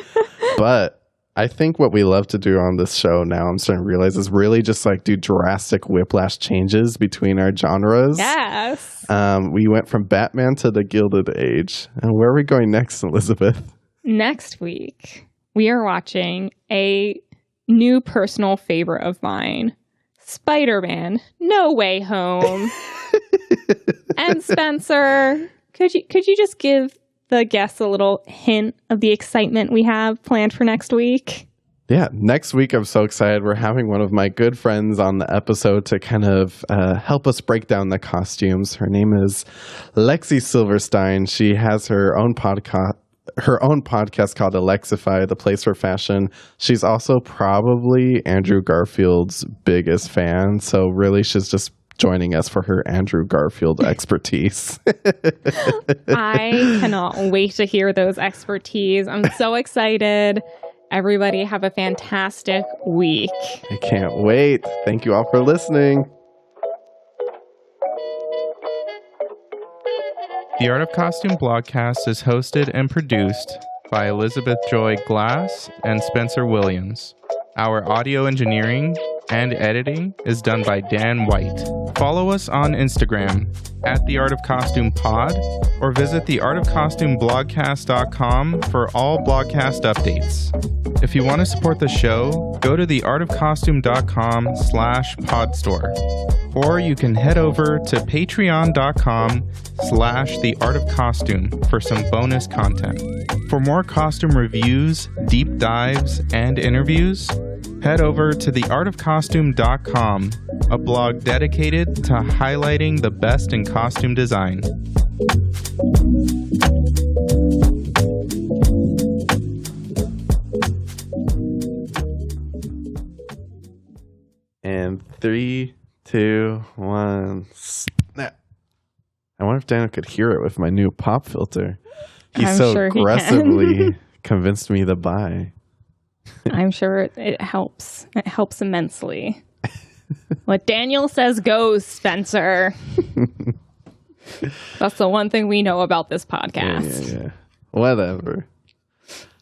But I think what we love to do on this show now, I'm starting to realize, is really just like do drastic whiplash changes between our genres. Yes. We went from Batman to the Gilded Age. And where are we going next, Elizabeth? Next week, we are watching a new personal favorite of mine, Spider-Man: No Way Home. And Spencer, could you just give the guests a little hint of the excitement we have planned for next week? Yeah, next week I'm so excited. We're having one of my good friends on the episode to kind of help us break down the costumes. Her name is Lexi Silverstein. She has her own podcast called Alexify, the place for fashion. She's also probably Andrew Garfield's biggest fan. So really, she's just joining us for her Andrew Garfield expertise. I cannot wait to hear those expertise. I'm so excited. Everybody have a fantastic week. I can't wait. Thank you all for listening. The Art of Costume Blogcast is hosted and produced by Elizabeth Joy Glass and Spencer Williams. Our audio engineering and editing is done by Dan White. Follow us on Instagram at The Art of Costume Pod or visit theartofcostumeblogcast.com for all blogcast updates. If you want to support the show, go to theartofcostume.com/podstore, or you can head over to patreon.com/theartofcostume for some bonus content. For more costume reviews, deep dives, and interviews, head over to theartofcostume.com, a blog dedicated to highlighting the best in costume design. And 3, 2, 1, snap. I wonder if Daniel could hear it with my new pop filter. He's I'm so sure aggressively convinced me to buy. I'm sure it helps. It helps immensely. What Daniel says goes, Spencer. That's the one thing we know about this podcast. Yeah. Whatever.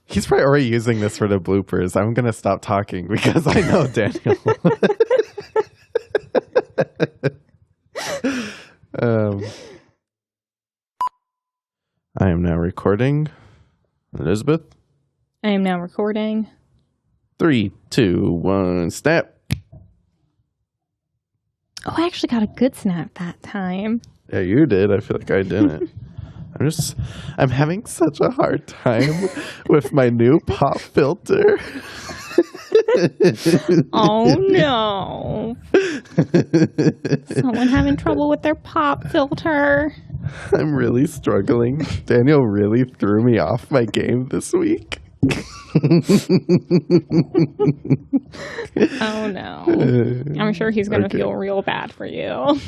He's probably already using this for the bloopers. I'm going to stop talking because I know Daniel. I am now recording. Elizabeth? I am now recording. 3, 2, 1, snap. Oh, I actually got a good snap that time. Yeah, you did. I feel like I didn't. I'm having such a hard time with my new pop filter. Oh no. Someone having trouble with their pop filter. I'm really struggling. Daniel really threw me off my game this week. Oh no. I'm sure he's going to feel real bad for you.